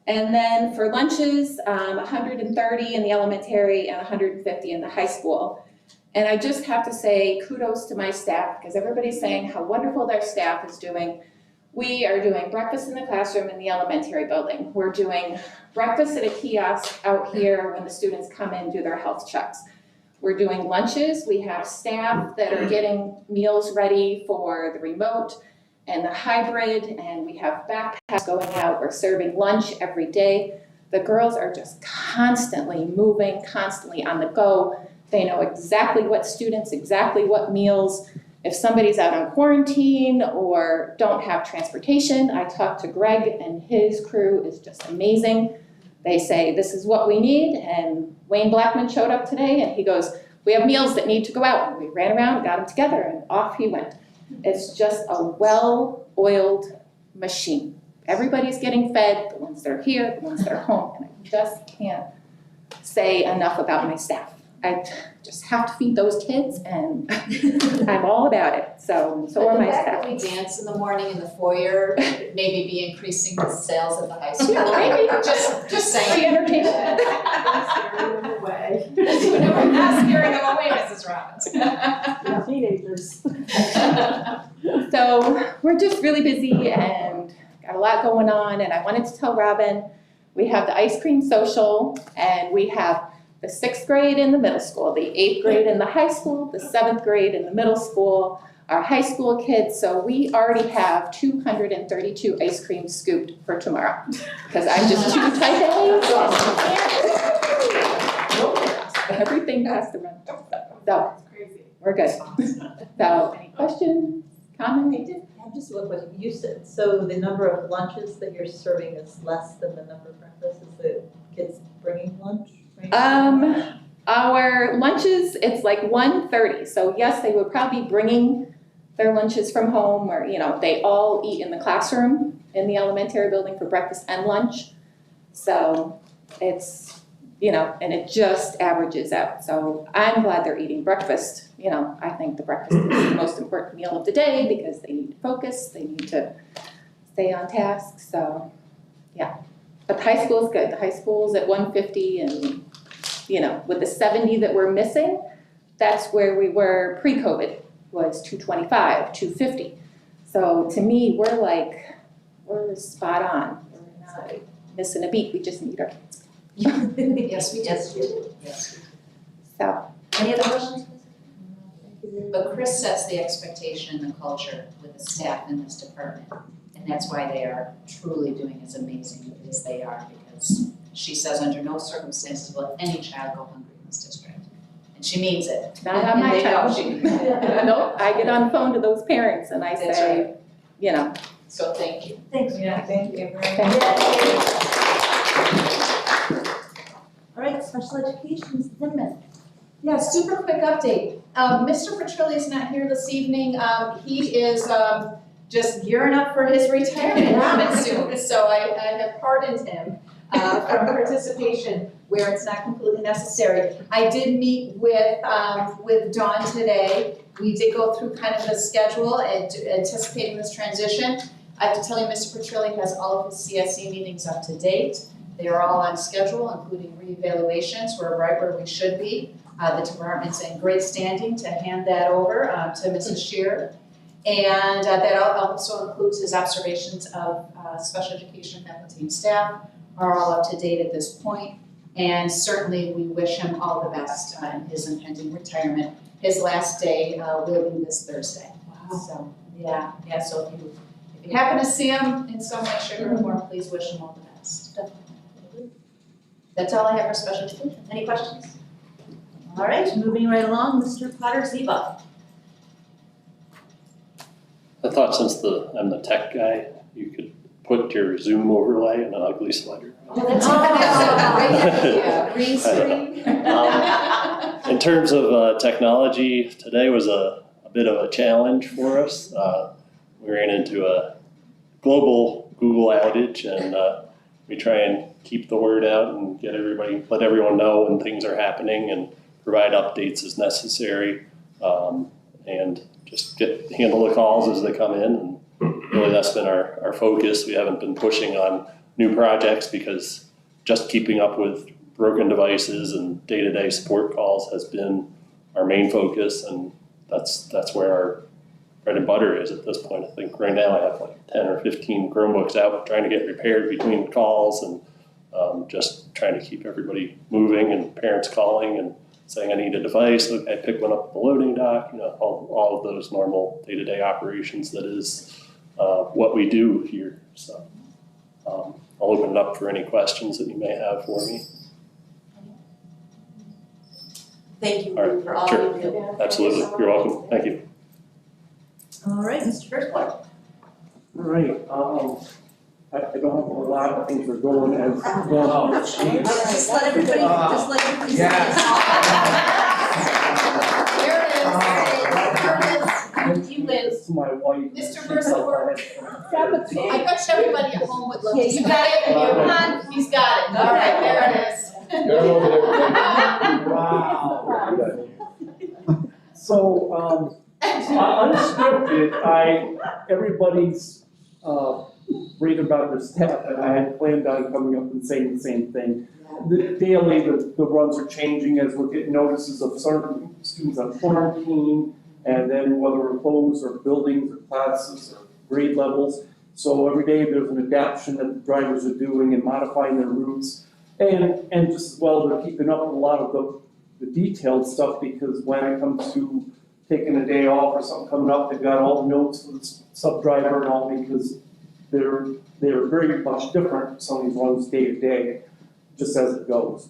And then for lunches, 130 in the elementary and 150 in the high school. And I just have to say kudos to my staff, because everybody's saying how wonderful their staff is doing. We are doing breakfast in the classroom in the elementary building. We're doing breakfast at a kiosk out here when the students come in and do their health checks. We're doing lunches. We have staff that are getting meals ready for the remote and the hybrid, and we have backpacks going out. We're serving lunch every day. The girls are just constantly moving, constantly on the go. They know exactly what students, exactly what meals. If somebody's out on quarantine or don't have transportation, I talked to Greg and his crew is just amazing. They say, this is what we need, and Wayne Blackman showed up today and he goes, we have meals that need to go out. And we ran around, got them together, and off he went. It's just a well-oiled machine. Everybody's getting fed, the ones that are here, the ones that are home, and I just can't say enough about my staff. I just have to feed those kids, and I'm all about it. So are my staff. The fact that we dance in the morning in the foyer, maybe be increasing the sales at the high school. Yeah, maybe. Just saying. Free entertainment. Scaring them away. We're not scaring them away, Mrs. Robbins. Teenagers. So we're just really busy and got a lot going on, and I wanted to tell Robin, we have the ice cream social, and we have the 6th grade in the middle school, the 8th grade in the high school, the 7th grade in the middle school, our high school kids. So we already have 232 ice cream scooped for tomorrow, because I'm just too tight. Everything has to run. So we're good. So any questions, comments? I just look what you said, so the number of lunches that you're serving is less than the number of breakfasts, is the kids bringing lunch? Our lunches, it's like 1:30, so yes, they would probably be bringing their lunches from home, or, you know, they all eat in the classroom in the elementary building for breakfast and lunch. So it's, you know, and it just averages out. So I'm glad they're eating breakfast. You know, I think the breakfast is the most important meal of the day, because they need to focus, they need to stay on task, so, yeah. But the high school is good. The high school's at 150, and, you know, with the 70 that we're missing, that's where we were pre-COVID, was 225, 250. So to me, we're spot on. We're not missing a beat. We just need our kids. Yes, we do. Yes, you do. Yes. So, Any other questions? But Chris sets the expectation and the culture with the staff in this department. And that's why they are truly doing as amazing as they are, because she says under no circumstances will any child go hungry in this district. And she means it. not on my And they know child. she means it. Nope, I get on the phone to those parents and I That's say, you know, So thank you. Thanks. Thank you. thank you. All right, special education, Ms. Zinman. Yeah, super quick update. Mr. Petrilli is not here this evening. He is just gearing up for his retirement coming soon. So I have pardoned him from participation where it's not completely necessary. I did meet with Dawn today. We did go through kind of the schedule and anticipating this transition. I have to tell you, Mr. Petrilli has all of his CSE meetings up to date. They are all on schedule, including reevaluations. We're right where we should be. The department's in great standing to hand that over to Mrs. Shearer. And that also includes his observations of special education faculty and staff are all up to date at this point. And certainly we wish him all the best in his impending retirement. His last day will be this Thursday. Wow. So, yeah, so if you happen to see him in some way, shape, or form, please wish him all the best. That's all I have for special education. Any questions? All right, moving right along, Mr. Potter Zeba. I thought since I'm the tech guy, you could put your Zoom overlay in an ugly sweater. Oh, that's a great idea. Green screen. In terms of technology, today was a bit of a challenge for us. We ran into a global Google outage, and we try and keep the word out and let everyone know when things are happening and provide updates as necessary, and just handle the calls as they come in. And really that's been our focus. We haven't been pushing on new projects because just keeping up with broken devices and day-to-day support calls has been our main focus, and that's where our bread and butter is at this point. I think right now I have like 10 or 15 Chromebooks out trying to get repaired between calls, and just trying to keep everybody moving, and parents calling and saying I need a device, I pick one up at the loading dock, all of those normal day-to-day operations. That is what we do here. So I'll open it up for any questions that you may have for me. Thank you All right, for all sure. you do. Absolutely, you're welcome, thank you. All right, Mr. Firstborn. All right, I don't have a lot of things are going as going on. Just let everybody, say Yes. There it is. You win. To my wife. Mr. Firstborn. Firstborn. I bet everybody at home would love Yeah, to you see got it. that. Come on. He's got it. All right, there it is. Wow. So, unscripted, everybody's reading about their staff, and I had planned on coming up and saying the same thing. Daily, the runs are changing as we're getting notices of certain students on quarantine, and then whether we're closed or buildings or classes or grade levels. So every day there's an adaptation that the drivers are doing and modifying their routes. And just as well, they're keeping up with a lot of the detailed stuff, because when it comes to taking a day off or something coming up, they've got all the notes for the sub-driver and all, because they're very much different, some of these runs day to day, just as it goes.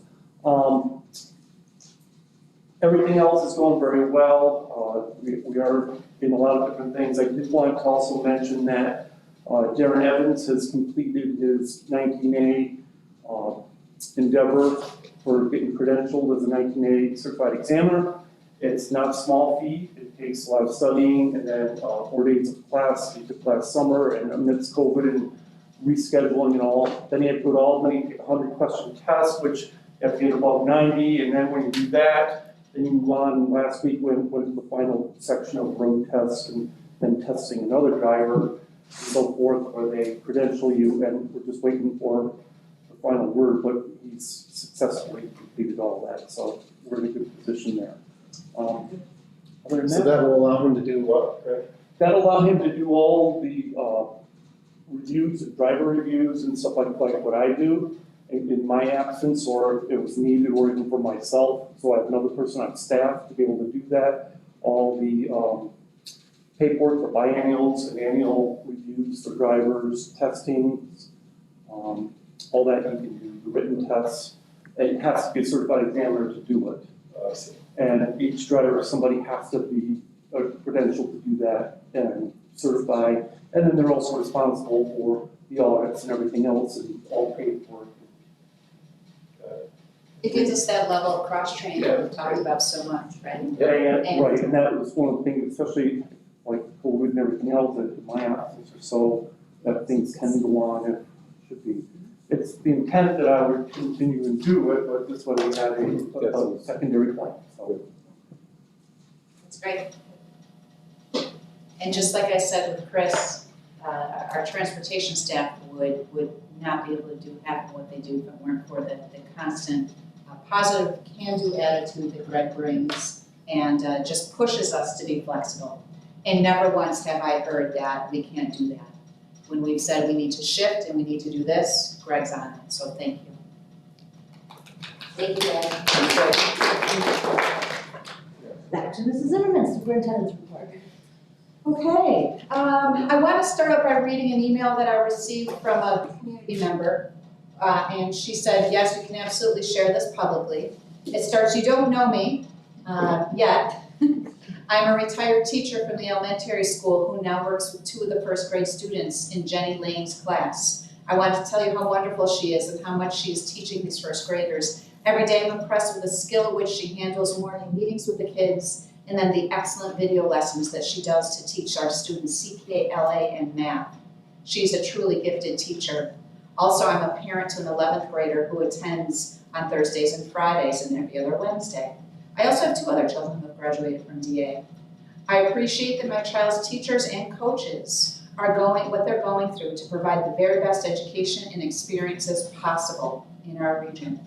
Everything else is going very well. We are in a lot of different things. I did want to also mention that Darren Evans has completed his 19A endeavor for getting credentialed as a 19A certified examiner. It's not a small feat. It takes a lot of studying, and then 4 days of class. He took last summer, and amidst COVID and rescheduling and all, then he had to go to Albany, take a 100-question test, which you have to get above 90, and then when you do that, then you move on. Last week went to the final section of road tests and then testing another driver and so forth, where they credential you, and we're just waiting for the final word, but he's successfully completed all that, so we're in a good position there. Other than So that will allow him to do what, right? That'll allow him to do all the reviews, and driver reviews and stuff like what I do in my absence, or if it was needed, or even for myself. So I have another person on staff to be able to do that. All the paperwork for biennials and annual reviews for drivers, testings, all that he can do, the written tests. And it has to be a certified examiner to do it. I see. And each driver, somebody has to be credentialed to do that and certified. And then they're also responsible for the audits and everything else, and all paid for. It gives us that level of cross-training that we've talked about so much, right? Right, and that was one of the things, especially like COVID and everything else, that my absence or so, that things can go on and should be. It's the intent that I would continue and do it, but this way we had a secondary plan, so. That's great. And just like I said with Chris, our transportation staff would not be able to do half of what they do if it weren't for the constant positive can-do attitude that Greg brings, and just pushes us to be flexible. And never once have I heard that we can't do that. When we've said we need to shift and we need to do this, Greg's on it, so thank you. Thank you, Dad. Back to Mrs. Zimmerman, Superintendent's report. Okay, I want to start out by reading an email that I received from a community member. And she said, yes, you can absolutely share this publicly. It starts, you don't know me yet. I'm a retired teacher from the elementary school who now works with 2 of the first grade students in Jenny Lane's class. I wanted to tell you how wonderful she is and how much she is teaching these first graders. Every day I'm impressed with the skill at which she handles morning meetings with the kids and then the excellent video lessons that she does to teach our students CPA, LA, and math. She's a truly gifted teacher. Also, I'm a parent to an 11th grader who attends on Thursdays and Fridays and every other Wednesday. I also have 2 other children who have graduated from DA. I appreciate that my child's teachers and coaches are what they're going through to provide the very best education and experiences possible in our region.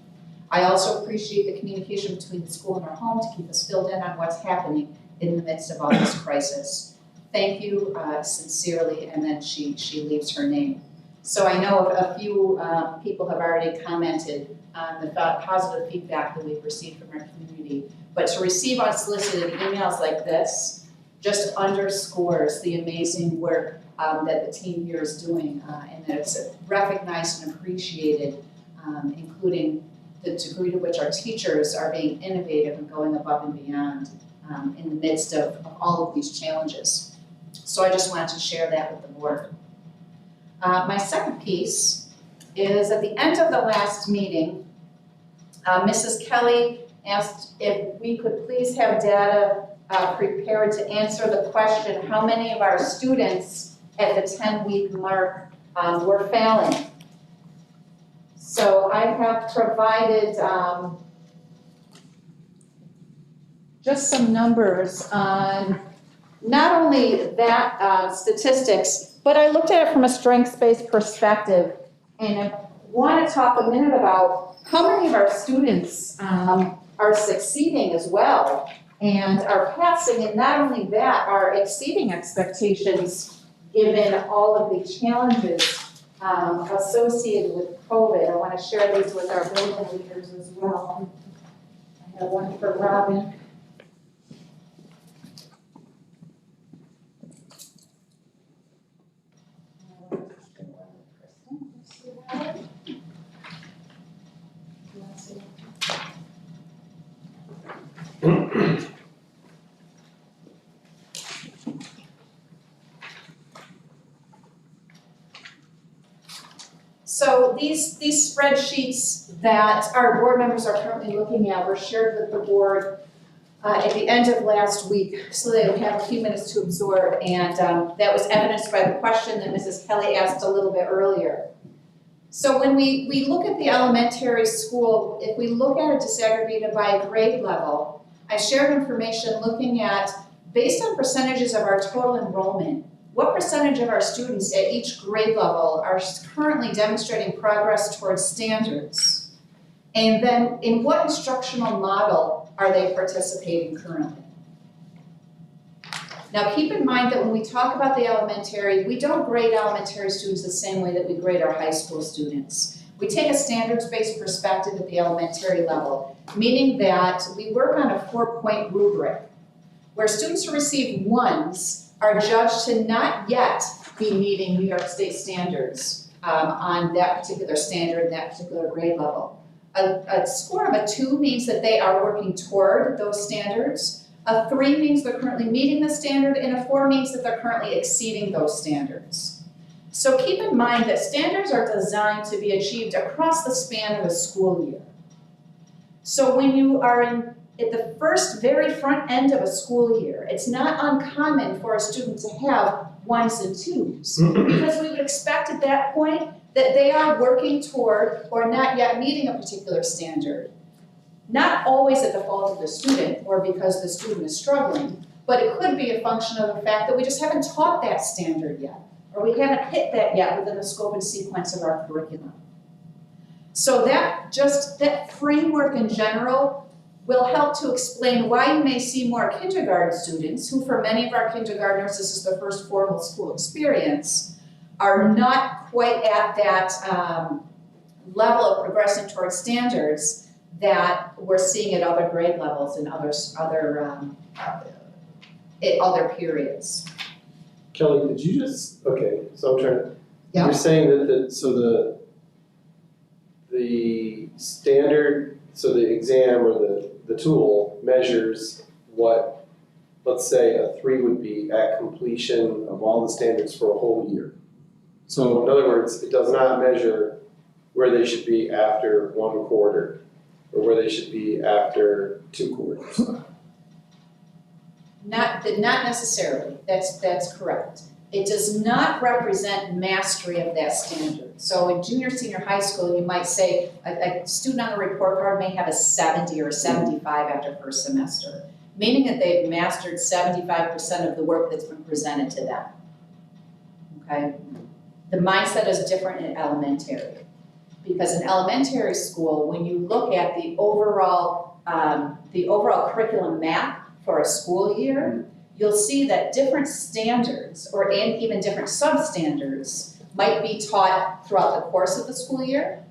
I also appreciate the communication between the school and our home to keep us filled in on what's happening in the midst of all this crisis. Thank you sincerely, and then she leaves her name. So I know a few people have already commented on the positive feedback that we've received from our community, but to receive unsolicited emails like this just underscores the amazing work that the team here is doing, and that it's recognized and appreciated, including the degree to which our teachers are being innovative and going above and beyond in the midst of all of these challenges. So I just wanted to share that with the board. My second piece is at the end of the last meeting, Mrs. Kelly asked if we could please have data prepared to answer the question, how many of our students at the 10-week mark were failing. So I have provided just some numbers on not only that statistics, but I looked at it from a strengths-based perspective, and I want to talk a minute about how many of our students are succeeding as well and are passing, and not only that, are exceeding expectations given all of the challenges associated with COVID. I want to share these with our building leaders as well. I have one for Robin. So these spreadsheets that our board members are currently looking at were shared with the board at the end of last week, so they would have a few minutes to absorb, and that was evidenced by the question that Mrs. Kelly asked a little bit earlier. So when we look at the elementary school, if we look at it disaggregated by grade level, I shared information looking at, based on percentages of our total enrollment, what percentage of our students at each grade level are currently demonstrating progress towards standards? And then in what instructional model are they participating currently? Now keep in mind that when we talk about the elementary, we don't grade elementary students the same way that we grade our high school students. We take a standards-based perspective at the elementary level, meaning that we work on a 4-point rubric, where students who receive 1s are judged to not yet be meeting New York State standards on that particular standard, that particular grade level. A score of a 2 means that they are working toward those standards. A 3 means they're currently meeting the standard, and a 4 means that they're currently exceeding those standards. So keep in mind that standards are designed to be achieved across the span of a school year. So when you are at the very front end of a school year, it's not uncommon for a student to have 1s and 2s, because we would expect at that point that they are working toward or not yet meeting a particular standard. Not always at the fault of the student or because the student is struggling, but it could be a function of the fact that we just haven't taught that standard yet, or we haven't hit that yet within the scope and sequence of our curriculum. So that framework in general will help to explain why you may see more kindergarten students, who for many of our kindergartners, this is their first formal school experience, are not quite at that level of progressing towards standards that we're seeing at other grade levels and other periods. Kelly, did you just, okay, so I'm trying to, Yeah. you're saying that the standard, so the exam or the tool measures what let's say a 3 would be at completion of all the standards for a whole year. So in other words, it does not measure where they should be after 1 quarter or where they should be after 2 quarters. Not necessarily, that's correct. It does not represent mastery of that standard. So in junior, senior high school, you might say a student on the report card may have a 70 or a 75 after first semester, meaning that they've mastered 75% of the work that's been presented to them. Okay? The mindset is different in elementary. Because in elementary school, when you look at the overall curriculum map for a school year, you'll see that different standards and even different substandards might be taught throughout the course of the school year,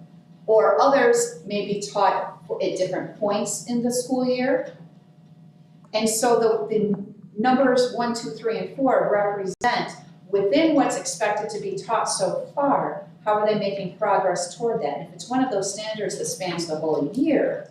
or others may be taught at different points in the school year. And so the numbers 1, 2, 3, and 4 represent within what's expected to be taught so far, how are they making progress toward that? And if it's one of those standards that spans the whole year,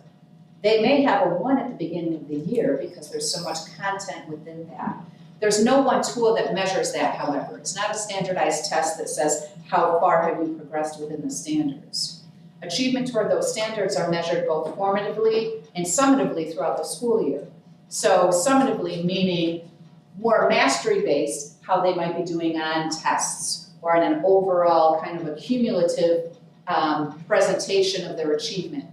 they may have a 1 at the beginning of the year because there's so much content within that. There's no one tool that measures that, however. It's not a standardized test that says how far have you progressed within the standards. Achievement toward those standards are measured both formatively and summatively throughout the school year. So summatively meaning more mastery-based, how they might be doing on tests or in an overall kind of a cumulative presentation of their achievement.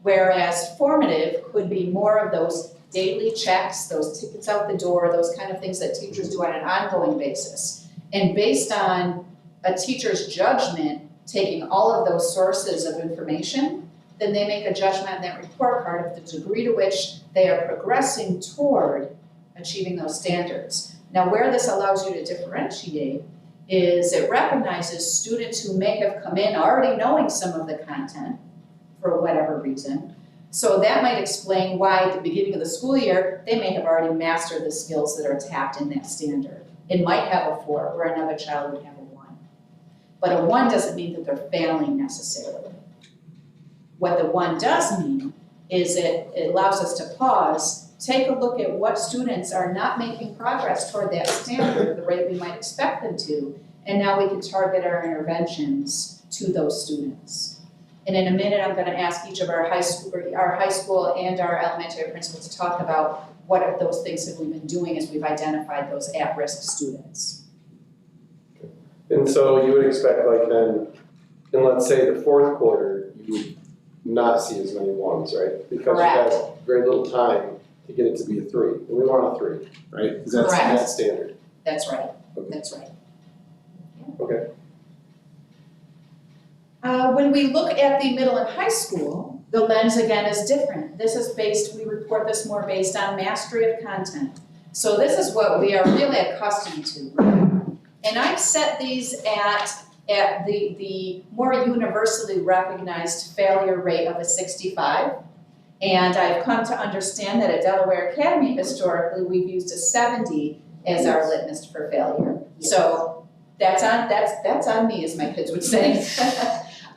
Whereas formative could be more of those daily checks, those tickets out the door, those kind of things that teachers do on an ongoing basis. And based on a teacher's judgment, taking all of those sources of information, then they make a judgment on that report card of the degree to which they are progressing toward achieving those standards. Now, where this allows you to differentiate is it recognizes students who may have come in already knowing some of the content for whatever reason. So that might explain why at the beginning of the school year, they may have already mastered the skills that are tapped in that standard. It might have a 4 where another child would have a 1. But a 1 doesn't mean that they're failing necessarily. What the 1 does mean is it allows us to pause, take a look at what students are not making progress toward that standard the rate we might expect them to, and now we can target our interventions to those students. And in a minute, I'm going to ask each of our high school and our elementary principals to talk about what of those things have we been doing as we've identified those at-risk students. And so you would expect like then, in let's say the 4th quarter, you would not see as many 1s, right? Because Correct. you have very little time to get it to be a 3. And we want a 3, right? Because that's Correct. that standard. That's right. Okay. That's right. Okay. When we look at the middle and high school, the lens again is different. This is we report this more based on mastery of content. So this is what we are really accustomed to. And I've set these at the more universally recognized failure rate of a 65. And I've come to understand that at Delaware Academy, historically, we've used a 70 as our litmus for failure. So that's on me, as my kids would say.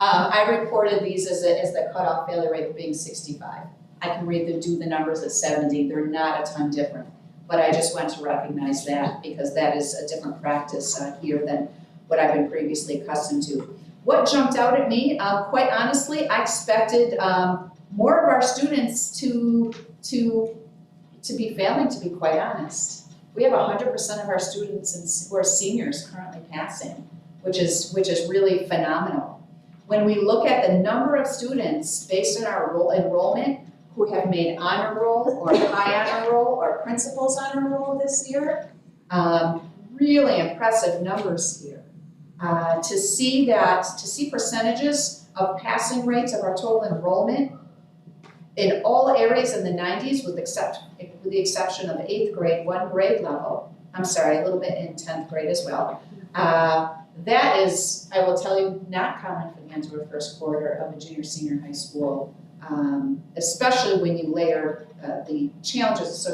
I reported these as the cutoff failure rate of being 65. I can do the numbers at 70. They're not a ton different. But I just want to recognize that because that is a different practice here than what I've been previously accustomed to. What jumped out at me, quite honestly, I expected more of our students to be failing, to be quite honest. We have 100% of our students who are seniors currently passing, which is really phenomenal. When we look at the number of students based on our enrollment who have made honor roll or high honor roll or principal's honor roll this year, really impressive numbers here. To see percentages of passing rates of our total enrollment in all areas in the 90s with the exception of 8th grade, 1 grade level, I'm sorry, a little bit in 10th grade as well. That is, I will tell you, not common for the end of a first quarter of a junior, senior high school, especially when you layer the challenges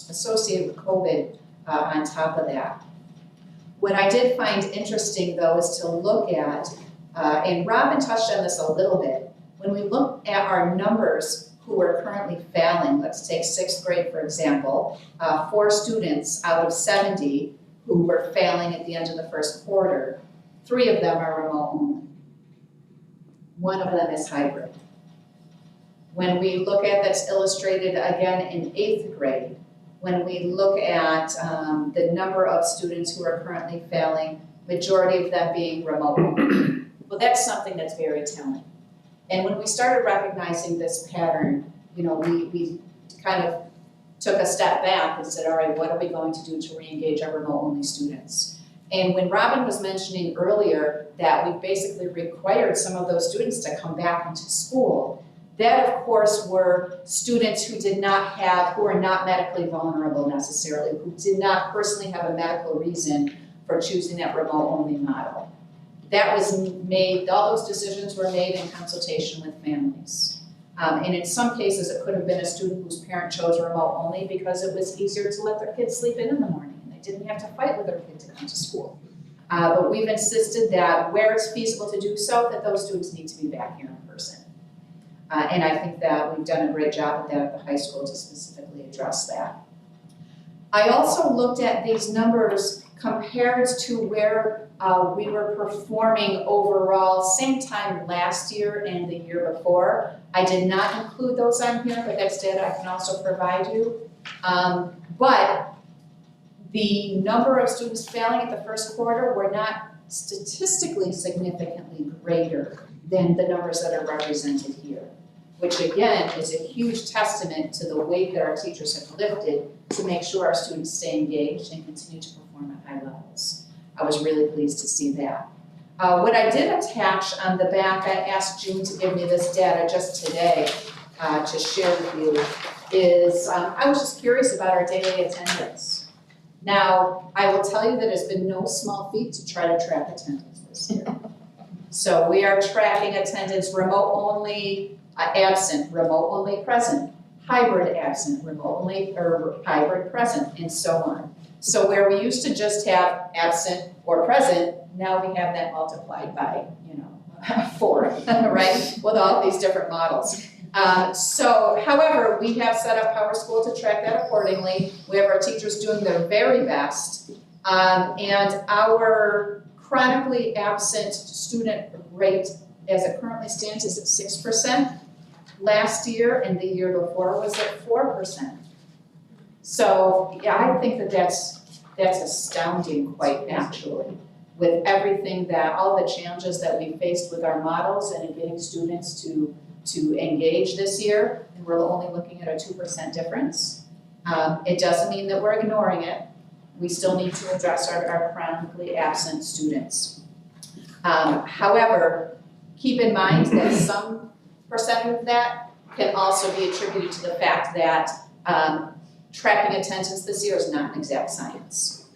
associated with COVID on top of that. What I did find interesting, though, is to look at, and Robin touched on this a little bit, when we look at our numbers who are currently failing, let's take 6th grade for example, 4 students out of 70 who were failing at the end of the first quarter, 3 of them are remote only. 1 of them is hybrid. When we look at, that's illustrated again in 8th grade, when we look at the number of students who are currently failing, majority of them being remote only. Well, that's something that's very telling. And when we started recognizing this pattern, you know, we kind of took a step back and said, all right, what are we going to do to re-engage our remote-only students? And when Robin was mentioning earlier that we basically required some of those students to come back into school, that of course were students who did not have, who are not medically vulnerable necessarily, who did not personally have a medical reason for choosing that remote-only model. That was made, all those decisions were made in consultation with families. And in some cases, it could have been a student whose parent chose remote only because it was easier to let their kids sleep in the morning and they didn't have to fight with their kid to come to school. But we've insisted that where it's feasible to do so, that those students need to be back here in person. And I think that we've done a great job at that at the high school to specifically address that. I also looked at these numbers compared to where we were performing overall same time last year and the year before. I did not include those on here, but that's data I can also provide you. But the number of students failing at the first quarter were not statistically significantly greater than the numbers that are represented here, which again is a huge testament to the weight that our teachers have lifted to make sure our students stay engaged and continue to perform at high levels. I was really pleased to see that. What I did attach on the back, I asked June to give me this data just today to share with you, is I was just curious about our daily attendance. Now, I will tell you that it's been no small feat to try to track attendance this year. So we are tracking attendance remote only, absent, remote only present, hybrid absent, remote only, or hybrid present, and so on. So where we used to just have absent or present, now we have that multiplied by, 4, right? With all these different models. So, however, we have set up Power School to track that accordingly. We have our teachers doing their very best. And our chronically absent student rate, as it currently stands, is at 6%. Last year and the year before was at 4%. So, yeah, I think that that's astounding, quite actually, with everything that, all the challenges that we faced with our models and in getting students to engage this year, and we're only looking at a 2% difference. It doesn't mean that we're ignoring it. We still need to address our chronically absent students. However, keep in mind that some percent of that can also be attributed to the fact that tracking attendance this year is not an exact science.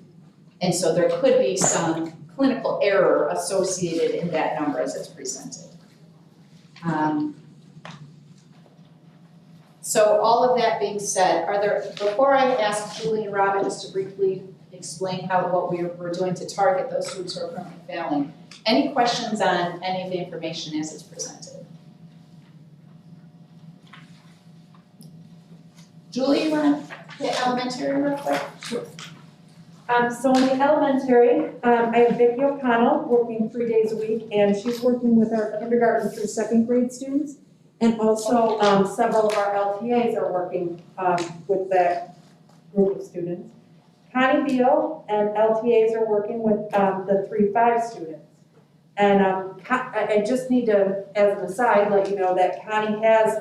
And so there could be some clinical error associated in that number as it's presented. So all of that being said, before I ask Julie and Robin just to briefly explain what we're doing to target those students who are currently failing, any questions on any of the information as it's presented? Julie, you want to hit elementary real quick? Sure. So in the elementary, I have Vicki O'Connell working 3 days a week, and she's working with our kindergarten through 2nd grade students. And also several of our LTAs are working with that group of students. Connie Beal and LTAs are working with the 3-5 students. And I just need to, as an aside, let you know that Connie has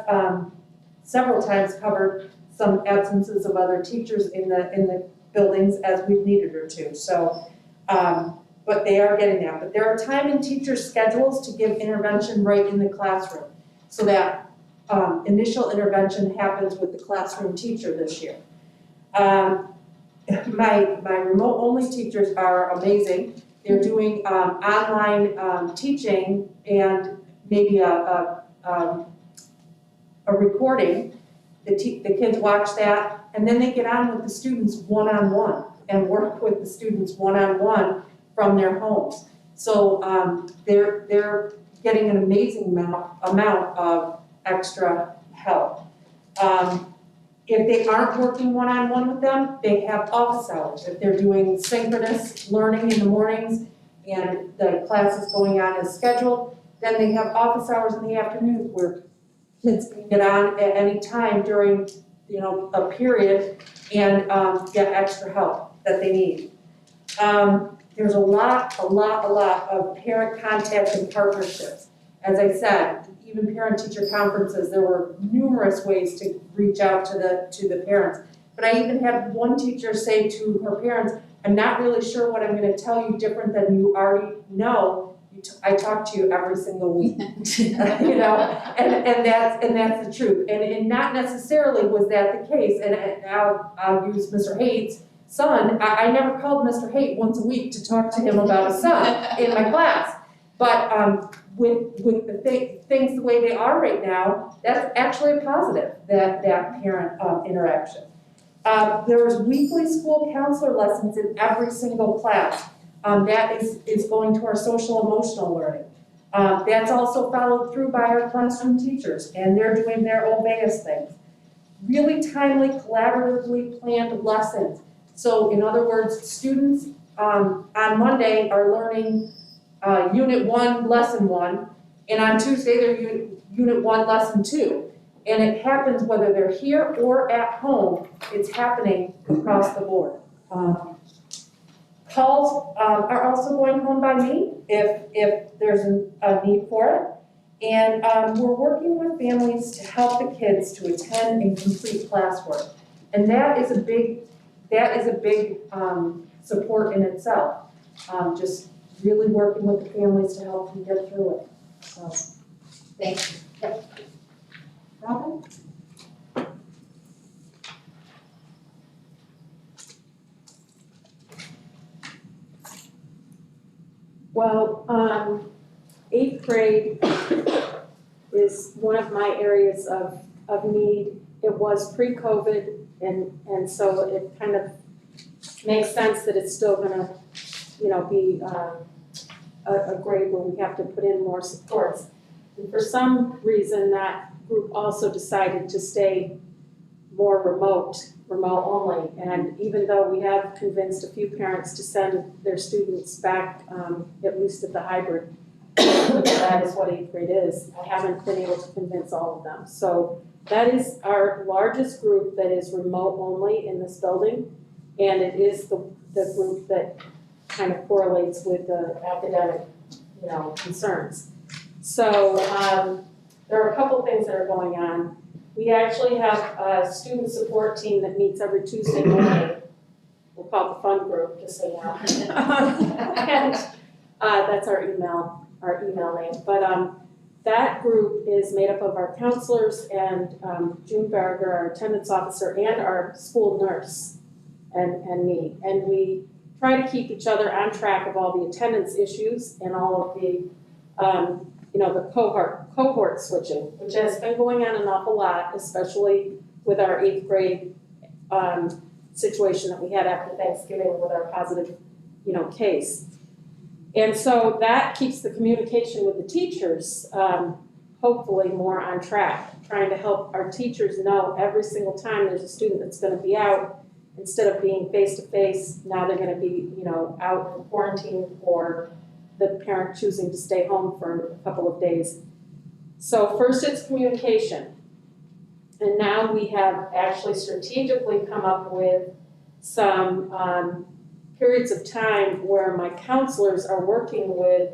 several times covered some absences of other teachers in the buildings as we've needed her to. So, but they are getting that. But there are time in teachers' schedules to give intervention right in the classroom, so that initial intervention happens with the classroom teacher this year. My remote-only teachers are amazing. They're doing online teaching and maybe a recording. The kids watch that, and then they get on with the students one-on-one and work with the students one-on-one from their homes. So they're getting an amazing amount of extra help. If they aren't working one-on-one with them, they have office hours. If they're doing synchronous learning in the mornings and the class is going on as scheduled, then they have office hours in the afternoon where kids can get on at any time during, a period and get extra help that they need. There's a lot of parent contact and partnerships. As I said, even parent-teacher conferences, there were numerous ways to reach out to the parents. But I even had one teacher say to her parents, I'm not really sure what I'm gonna tell you different than you already know. I talk to you every single week, and that's the truth. And not necessarily was that the case, and I'll use Mr. Haight's son. I never called Mr. Haight once a week to talk to him about his son in my class. But with the things the way they are right now, that's actually a positive, that parent interaction. There's weekly school counselor lessons in every single class. That is going to our social emotional learning. That's also followed through by our classroom teachers, and they're doing their Obeas things. Really timely, collaboratively planned lessons. So in other words, students on Monday are learning Unit 1, Lesson 1, and on Tuesday they're Unit 1, Lesson 2. And it happens whether they're here or at home, it's happening across the board. Calls are also going home by me if there's a need for it. And we're working with families to help the kids to attend and complete classwork. And that is a big support in itself. Just really working with the families to help them get through it. So, Thank you. Yep. Robin? Well, 8th grade is one of my areas of need. It was pre-COVID, and so it kind of makes sense that it's still gonna, be a grade where we have to put in more supports. And for some reason, that group also decided to stay more remote only. And even though we have convinced a few parents to send their students back, at least at the hybrid, that is what 8th grade is, I haven't been able to convince all of them. So that is our largest group that is remote only in this building. And it is the group that kind of correlates with the academic, concerns. So there are a couple things that are going on. We actually have a student support team that meets every Tuesday morning. We'll call it the fun group, just so you know. And that's our email name. But that group is made up of our counselors and June Berger, our attendance officer, and our school nurse, and me. And we try to keep each other on track of all the attendance issues and all of the the cohort switching, which has been going on an awful lot, especially with our 8th grade situation that we had after Thanksgiving with our positive, case. And so that keeps the communication with the teachers, hopefully more on track, trying to help our teachers know every single time there's a student that's gonna be out, instead of being face-to-face, now they're gonna be, out in quarantine, or the parent choosing to stay home for a couple of days. So first it's communication. And now we have actually strategically come up with some periods of time where my counselors are working with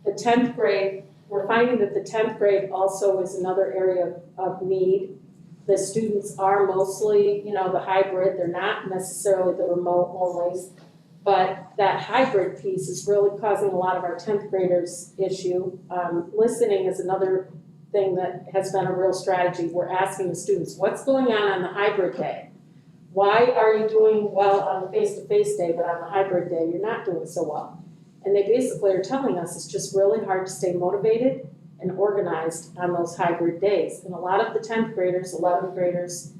the 10th grade. We're finding that the 10th grade also is another area of need. The students are mostly, the hybrid. They're not necessarily the remote onlys. But that hybrid piece is really causing a lot of our 10th graders issue. Listening is another thing that has been a real strategy. We're asking the students, what's going on the hybrid day? Why are you doing well on the face-to-face day, but on the hybrid day, you're not doing so well? And they basically are telling us it's just really hard to stay motivated and organized on those hybrid days. And a lot of the 10th graders, 11th graders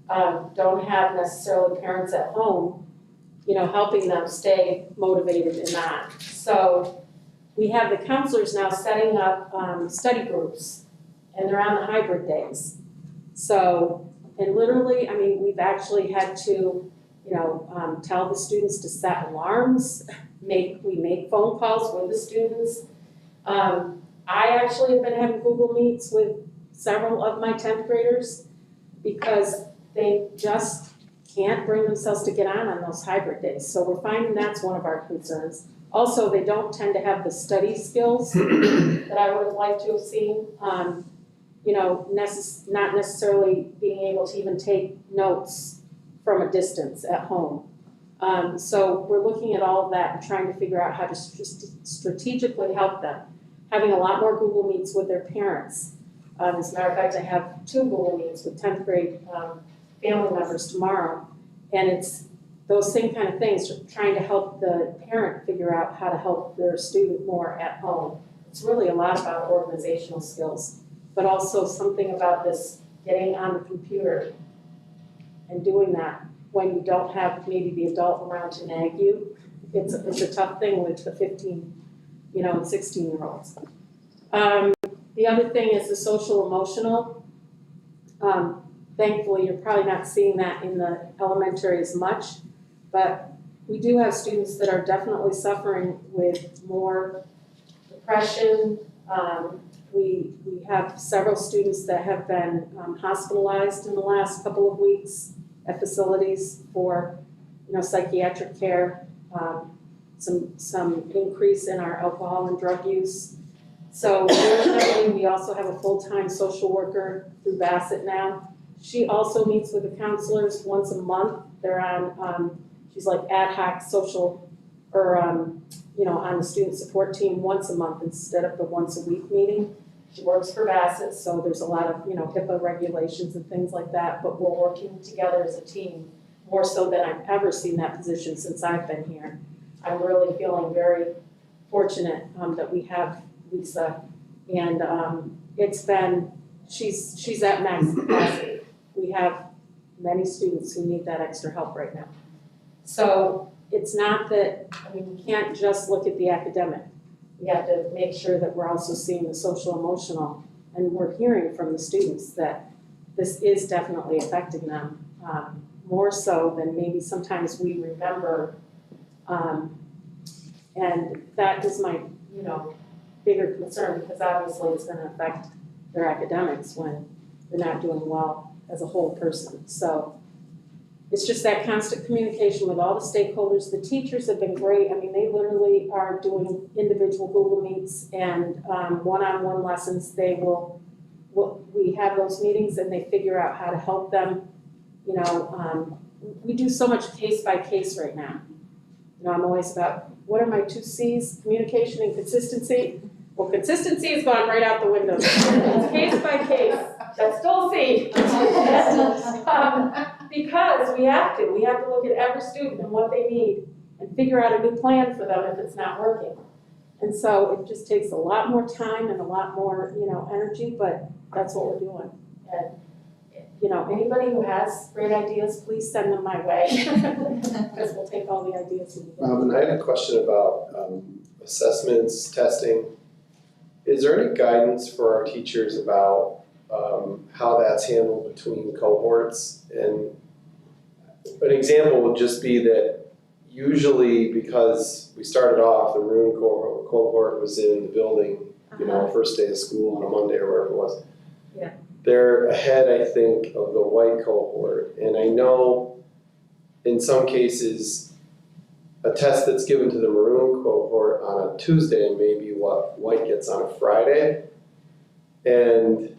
don't have necessarily parents at home helping them stay motivated and on. So we have the counselors now setting up study groups, and they're on the hybrid days. So, and literally, I mean, we've actually had to, tell the students to set alarms, we make phone calls with the students. I actually have been having Google Meets with several of my 10th graders because they just can't bring themselves to get on those hybrid days. So we're finding that's one of our concerns. Also, they don't tend to have the study skills that I would have liked to have seen. Not necessarily being able to even take notes from a distance at home. So we're looking at all of that and trying to figure out how to strategically help them. Having a lot more Google Meets with their parents. As a matter of fact, I have 2 Google Meets with 10th grade family members tomorrow. And it's those same kind of things, trying to help the parent figure out how to help their student more at home. It's really a lot about organizational skills, but also something about this getting on the computer and doing that when you don't have maybe the adult around to nag you. It's a tough thing with the 15, and 16-year-olds. The other thing is the social emotional. Thankfully, you're probably not seeing that in the elementary as much, but we do have students that are definitely suffering with more depression. We have several students that have been hospitalized in the last couple of weeks at facilities for, psychiatric care. Some increase in our alcohol and drug use. So fortunately, we also have a full-time social worker through Bassett now. She also meets with the counselors once a month. They're on, she's like ad hoc social, or on the student support team once a month instead of the once a week meeting. She works for Bassett, so there's a lot of, HIPAA regulations and things like that, but we're working together as a team, more so than I've ever seen that position since I've been here. I'm really feeling very fortunate that we have Lisa, and she's at max capacity. We have many students who need that extra help right now. So it's not that, we can't just look at the academic. We have to make sure that we're also seeing the social emotional, and we're hearing from the students that this is definitely affecting them, more so than maybe sometimes we remember. And that is my, bigger concern, because obviously it's gonna affect their academics when they're not doing well as a whole person. So it's just that constant communication with all the stakeholders. The teachers have been great. They literally are doing individual Google Meets and one-on-one lessons. We have those meetings and they figure out how to help them. We do so much case by case right now. I'm always about, what are my 2 C's? Communication and consistency. Well, consistency has gone right out the window. It's case by case. That's still a C. Because we have to look at every student and what they need and figure out a new plan for them if it's not working. And so it just takes a lot more time and a lot more, energy, but that's what we're doing. And, anybody who has great ideas, please send them my way. Because we'll take all the ideas we need. And I had a question about assessments, testing. Is there any guidance for our teachers about how that's handled between cohorts? And an example would just be that usually, because we started off, the maroon cohort was in the building, first day of school on a Monday or whatever it was. Yeah. They're ahead, I think, of the white cohort. And I know in some cases, a test that's given to the maroon cohort on a Tuesday may be what white gets on a Friday. And,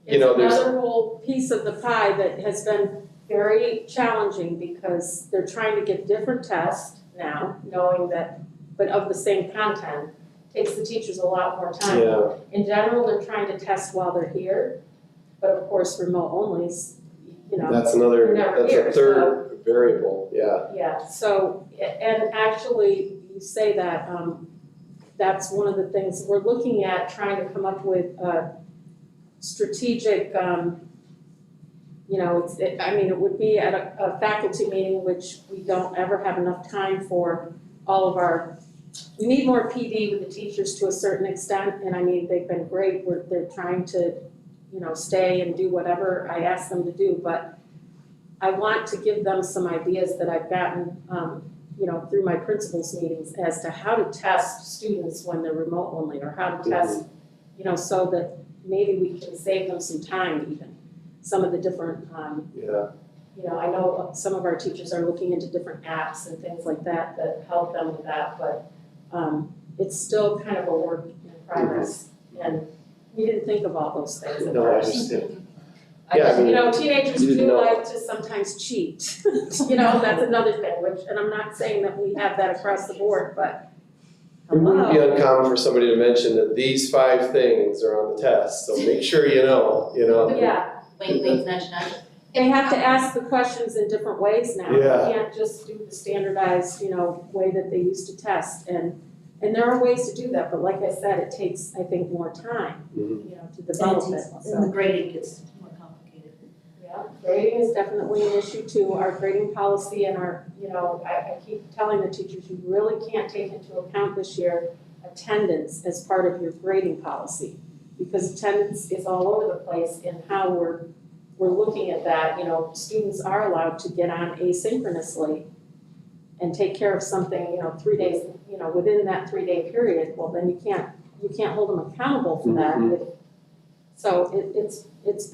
It's there's another whole piece of the pie that has been very challenging because they're trying to get different tests now, knowing that, but of the same content, takes the teachers a lot more time. Yeah. In general, they're trying to test while they're here, but of course, remote only is, that's they're never a here, third variable, yeah. Yeah, so, and actually, you say that, that's one of the things we're looking at, trying to come up with a strategic, it would be at a faculty meeting, which we don't ever have enough time for all of our, we need more PD with the teachers to a certain extent, and they've been great. They're trying to, stay and do whatever I ask them to do, but I want to give them some ideas that I've gotten, through my principals meetings as to how to test students when they're remote only, or how to test, so that maybe we can save them some time even. Some of the different, I know some of our teachers are looking into different apps and things like that help them with that, but it's still kind of a work in progress. And we didn't think of all those things at No, I first. understand. Yeah, I mean, Teenagers you didn't do know. like to sometimes cheat. That's another thing, and I'm not saying that we have that across the board, but It wouldn't be uncommon for somebody to mention that these 5 things are on the test, so make sure you know. Yeah. Wait, nudge, nudge. They have to ask the questions in different ways now. Yeah. They can't just do the standardized, way that they used to test. And there are ways to do that, but like I said, it takes, I think, more time, to develop it. And the grading gets more complicated. Yeah, grading is definitely an issue too. Our grading policy and our, I keep telling the teachers, you really can't take into account this year attendance as part of your grading policy, because attendance is all over the place in how we're looking at that. Students are allowed to get on asynchronously and take care of something, 3 days, within that 3-day period. Well, then you can't hold them accountable for that. So it's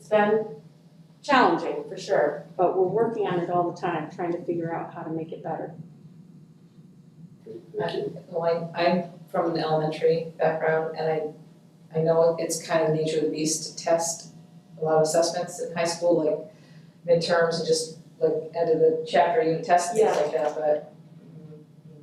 been challenging for sure, but we're working on it all the time, trying to figure out how to make it better. Well, I'm from an elementary background, and I know it's kind of the nature of the beast to test a lot of assessments in high school, like midterms and just like end of the chapter unit tests and things like that, but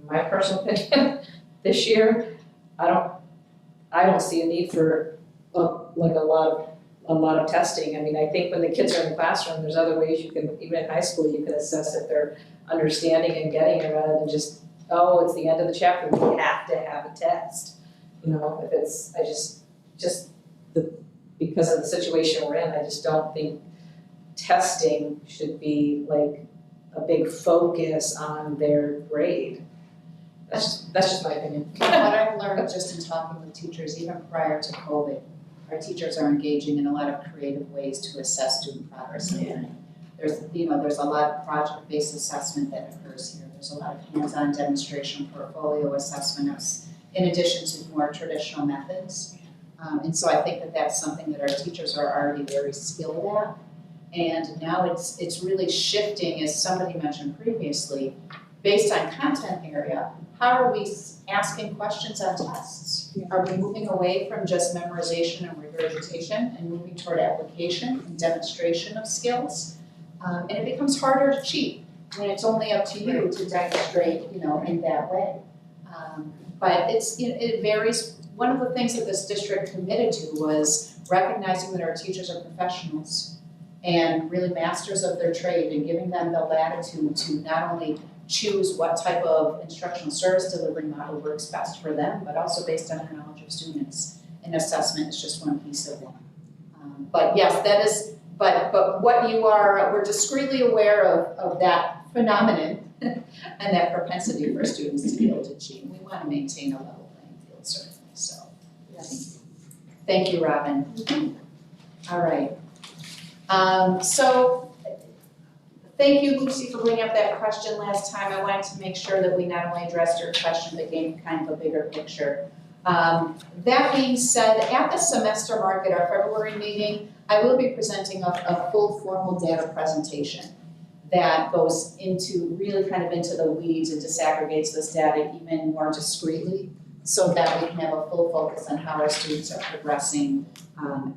my personal opinion, this year, I don't see a need for a lot of testing. I mean, I think when the kids are in the classroom, there's other ways you can, even in high school, you can assess if they're understanding and getting it rather than just, oh, it's the end of the chapter, we have to have a test. If it's, because of the situation we're in, I just don't think testing should be like a big focus on their grade. That's just my opinion. What I've learned just in talking with teachers, even prior to COVID, our teachers are engaging in a lot of creative ways to assess student progress and learning. There's a lot of project-based assessment that occurs here. There's a lot of hands-on demonstration, portfolio assessments, in addition to more traditional methods. And so I think that that's something that our teachers are already very skilled at. And now it's really shifting, as somebody mentioned previously, based on content area. How are we asking questions on tests? Are we moving away from just memorization and regurgitation and moving toward application and demonstration of skills? And it becomes harder to cheat when it's only up to you to demonstrate, in that way. But it varies. One of the things that this district committed to was recognizing that our teachers are professionals and really masters of their trade, and giving them the latitude to not only choose what type of instructional service delivery model works best for them, but also based on their knowledge of students. And assessment is just one piece of that. But yes, that is, but what we're discreetly aware of that phenomenon and that propensity for students to be able to cheat. We want to maintain a level playing field, certainly, so. Yes. Thank you, Robin. All right. So thank you, Lucy, for bringing up that question last time. I wanted to make sure that we not only addressed your question, but gave kind of a bigger picture. That being said, at the semester mark at our February meeting, I will be presenting a full formal data presentation that goes really kind of into the weeds and disaggregates this data even more discreetly, so that we can have a full focus on how our students are progressing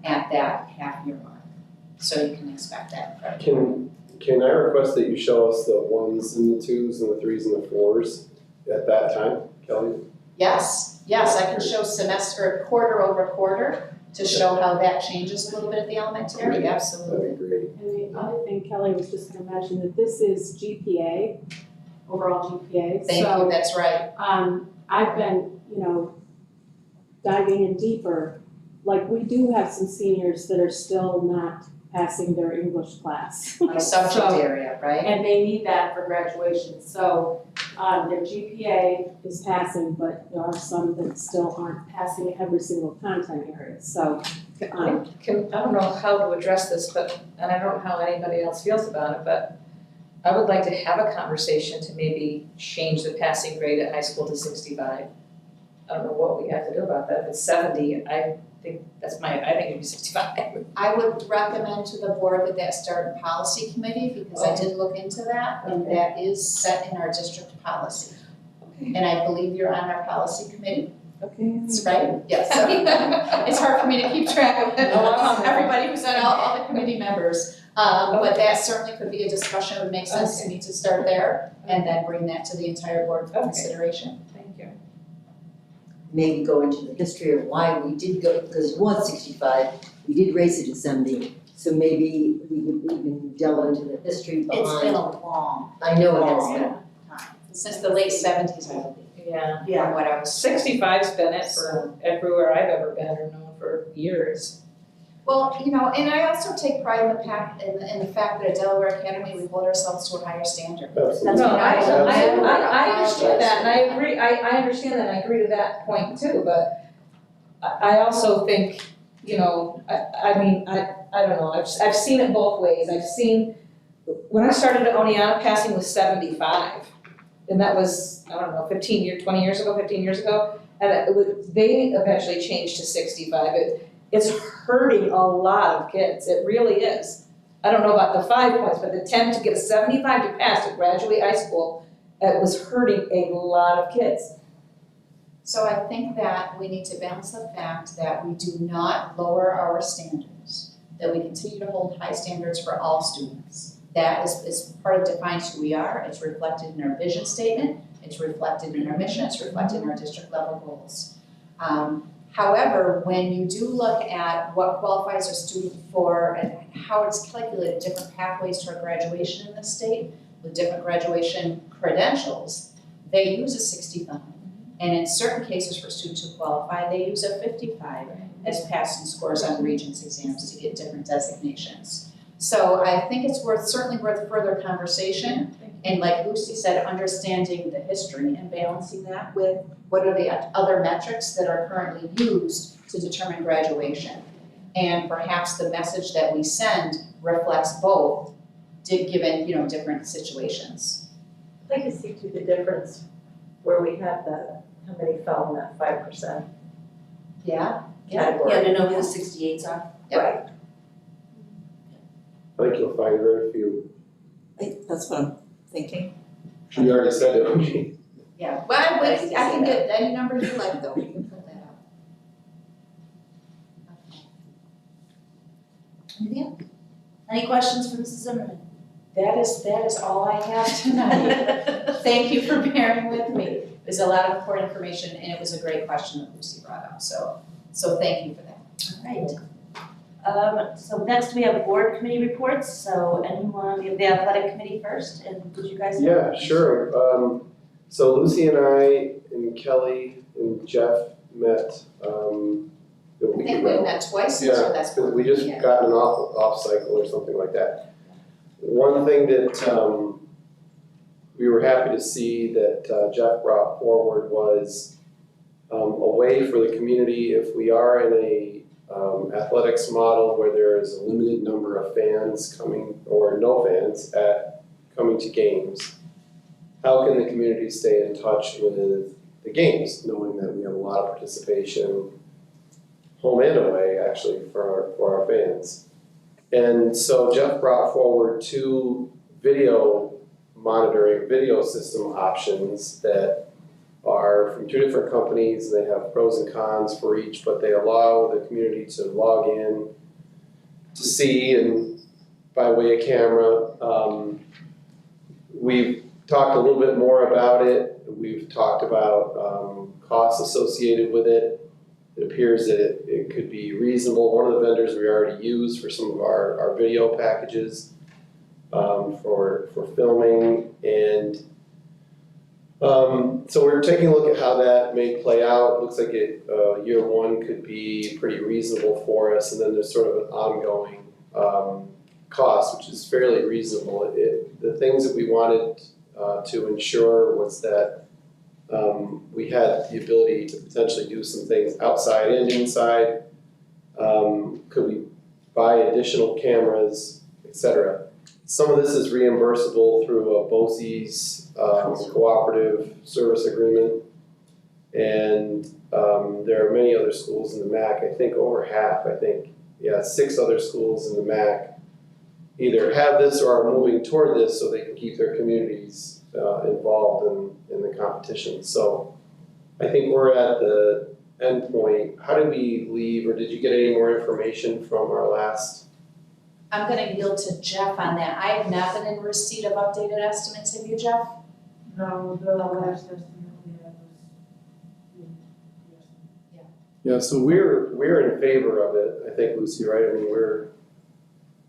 at that half-year mark. So you can expect that. Can I request that you show us the 1s and the 2s and the 3s and the 4s at that time, Kelly? Yes, I can show semester, quarter over quarter, to show how that changes a little bit at the elementary, absolutely. That'd be great. And the other thing Kelly was just going to mention, that this is GPA, overall GPA. Thank you, that's right. I've been, diving in deeper. Like, we do have some seniors that are still not passing their English class. On a subject area, right? And they need that for graduation. So their GPA is passing, but there are some that still aren't passing every single content area, so. I don't know how to address this, but, and I don't know how anybody else feels about it, but I would like to have a conversation to maybe change the passing grade at high school to 65. I don't know what we have to do about that. If it's 70, I think it'd be 65. I would recommend to the board that start in policy committee, because I did look into that, and that is set in our district policy. And I believe you're on our policy committee. Okay. That's right, yes. It's hard for me to keep track of everybody who's on all the committee members. But that certainly could be a discussion. It would make sense to me to start there and then bring that to the entire board for consideration. Thank you. Maybe go into the history of why we did go, because it was 65, we did raise it to 70. So maybe we can delve into the history behind. It's been a long, I know it has long been. time, since the late 70s, I believe. Yeah. From what I was. 65's been it for everywhere I've ever been or known for years. Well, and I also take pride in the fact that at Delaware Academy, we hold ourselves to a higher standard. Absolutely. That's No, what I understand that, and I agree, I understand that, and I agree to that point too, but I also think, I don't know, I've seen it both ways. I've seen, when I started at Oneonta, passing was 75, and that was, 15 years ago, and they eventually changed to 65. It's hurting a lot of kids, it really is. I don't know about the 5 points, but the 10 to get a 75 to pass to graduate high school, it was hurting a lot of kids. So I think that we need to balance the fact that we do not lower our standards, that we continue to hold high standards for all students. That is part of defines who we are. It's reflected in our vision statement, it's reflected in our mission, it's reflected in our district level goals. However, when you do look at what qualifies a student for and how it's calculated, different pathways toward graduation in the state with different graduation credentials, they use a 65. And in certain cases for students who qualify, they use a 55 as passing scores on Regents exams to get different designations. So I think it's certainly worth further conversation. And like Lucy said, understanding the history and balancing that with what are the other metrics that are currently used to determine graduation. And perhaps the message that we send reflects both, given different situations. I'd like to see too the difference where we have how many fell in that 5%. Yeah. Category. Yeah, to know who the 68s are. Right. I think you'll find very few. That's what I'm thinking. She already said it, didn't she? Yeah, well, I can get any number you like though, we can put that out. Anything else? Any questions for Mrs. Zimmerman? That is all I have tonight. Thank you for bearing with me. There's a lot of important information and it was a great question that Lucy brought up, so thank you for that. All right. So next we have board committee reports. So anyone, we have the athletic committee first, and would you guys? Yeah, sure. So Lucy and I and Kelly and Jeff met a I week think we ago. met twice, so Yeah, that's. because we just got an off cycle or something like that. One thing that we were happy to see that Jeff brought forward was a way for the community, if we are in a athletics model where there is a limited number of fans coming, or no fans coming to games, how can the community stay in touch with the games, knowing that we have a lot of participation, home and away actually, for our fans. And so Jeff brought forward 2 video monitoring, video system options that are from 2 different companies. They have pros and cons for each, but they allow the community to log in to see, and by way of camera. We've talked a little bit more about it. We've talked about costs associated with it. It appears that it could be reasonable. One of the vendors we already use for some of our video packages for filming, and so we're taking a look at how that may play out. It looks like year 1 could be pretty reasonable for us, and then there's sort of an ongoing cost, which is fairly reasonable. The things that we wanted to ensure was that we had the ability to potentially do some things outside and inside. Could we buy additional cameras, et cetera? Some of this is reimbursable through a BOCES cooperative service agreement. And there are many other schools in the MAC, I think over half, 6 other schools in the MAC either have this or are moving toward this so they can keep their communities involved in the competition. So I think we're at the end point. How did we leave, or did you get any more information from our last? I'm gonna yield to Jeff on that. I have not been in receipt of updated estimates. Have you, Jeff? No, the last estimate we had was. Yeah, so we're in favor of it, I think, Lucy, right? I mean, we're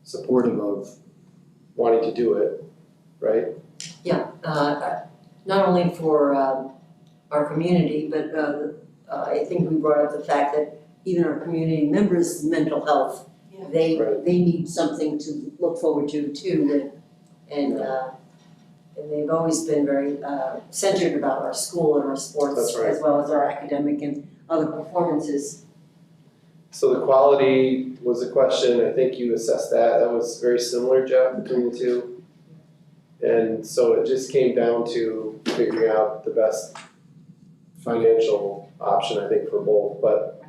supportive of wanting to do it, right? Yeah, not only for our community, but I think we brought up the fact that even our community members' mental health, they need something to look forward to too, and they've always been very centered about our school and our sports, That's right. as well as our academic and other performances. So the quality was a question, I think you assessed that, that was very similar, Jeff, between the two. And so it just came down to figuring out the best financial option, I think, for both. But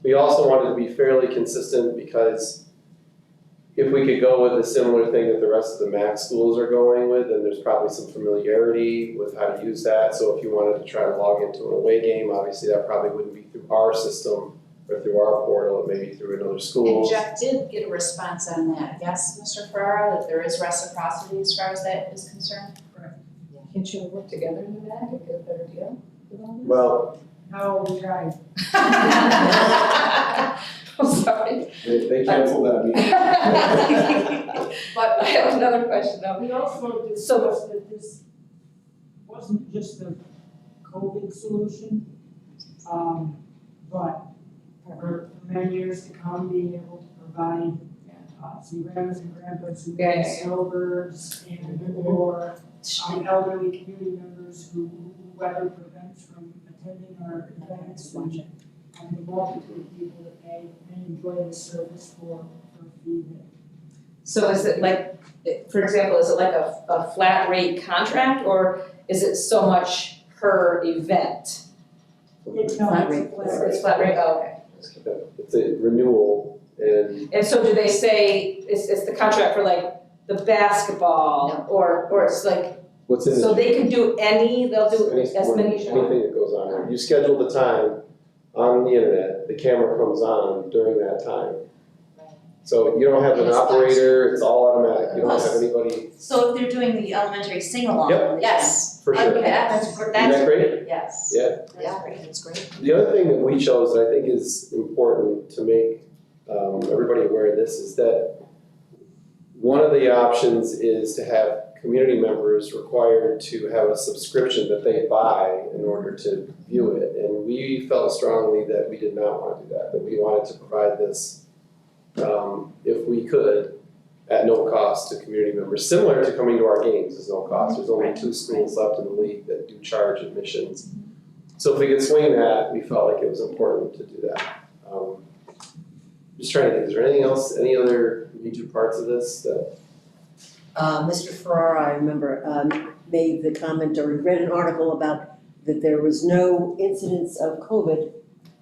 we also wanted to be fairly consistent because if we could go with a similar thing that the rest of the MAC schools are going with, then there's probably some familiarity with how to use that. So if you wanted to try to log into an away game, obviously that probably wouldn't be through our system or through our portal, it may be through another school. And Jeff did get a response on that. Yes, Mr. Ferrara, that there is reciprocity as far as that is concerned? Can't you work together in the MAC and get a better deal with all this? Well, No, we tried. I'm sorry. they canceled that meeting. But I have another question though. We also discussed that this wasn't just a COVID solution, but for many years to come, being able to provide some grandmas and grandpas who Yeah, need yeah, yeah. snowbirds and or elderly community members who weather prevents from attending our events and the multitude of people that may enjoy this service for a fee. So is it like, for example, is it like a flat rate contract or is it so much per event? It's Flat rate. It's flat rate, oh, okay. It's a renewal and And so do they say, it's the contract for like the basketball or it's like, what's in the. so they can do they'll do Any as sport, many as you want? anything that goes on there. You schedule the time on the internet, the camera comes on during that time. So you don't have an operator, it's all automatic, you don't have anybody, So if they're doing the elementary sing-along. Yep. Yes. for sure. Okay, that's Isn't that great? yes. Yeah. That's great, that's great. The other thing that we chose that I think is important to make everybody aware of this is that one of the options is to have community members required to have a subscription that they buy in order to view it. And we felt strongly that we did not want to do that we wanted to provide this, if we could, at no cost to community members. Similar to coming to our games is no cost. There's only 2 schools left in the league that do charge admissions. So if we could swing that, we felt like it was important to do that. Just trying to think, is there anything else, any other major parts of this that? Mr. Ferrara, I remember, made the comment or read an article about that there was no incidence of COVID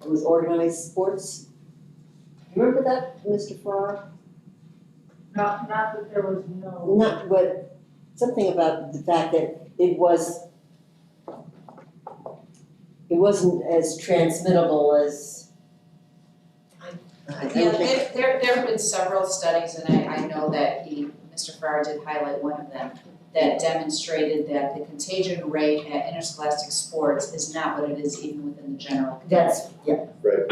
with organized sports. You remember that, Mr. Ferrara? Not that there was no. Not, but something about the fact that it wasn't as transmittable as. Yeah, there have been several studies, and I know that Mr. Farrar did highlight one of them, that demonstrated that the contagion rate at interscholastic sports is not what it is even within the general. That's, yeah. Right.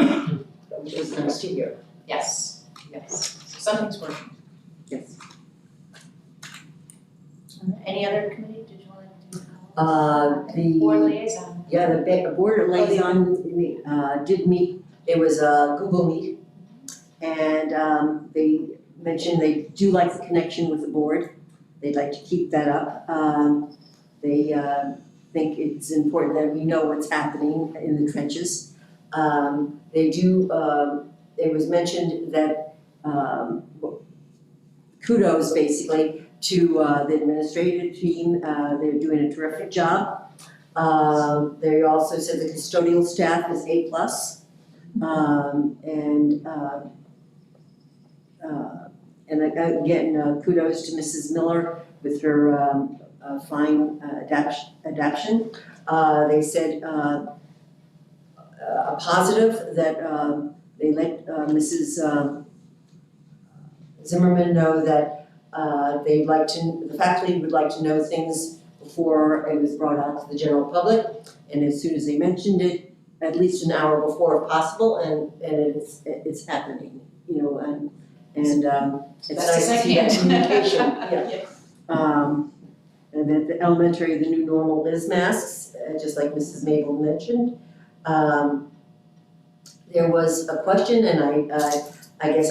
Which was nice to hear. Yes, yes, so something's working. Yes. Any other committee, did you want to do? Board liaison. Yeah, the board liaison did meet, it was a Google Meet. And they mentioned they do like the connection with the board. They'd like to keep that up. They think it's important that we know what's happening in the trenches. It was mentioned that kudos basically to the administrative team, they're doing a terrific job. They also said the custodial staff is A+. And again, kudos to Mrs. Miller with her fine adaptation. They said a positive that they let Mrs. Zimmerman know that the faculty would like to know things before it was brought out to the general public. And as soon as they mentioned it, at least an hour before if possible, and it's happening, you know, and it's nice to see that communication, yeah. And at the elementary, the new normal is masks, just like Mrs. Mabel mentioned. There was a question, and I guess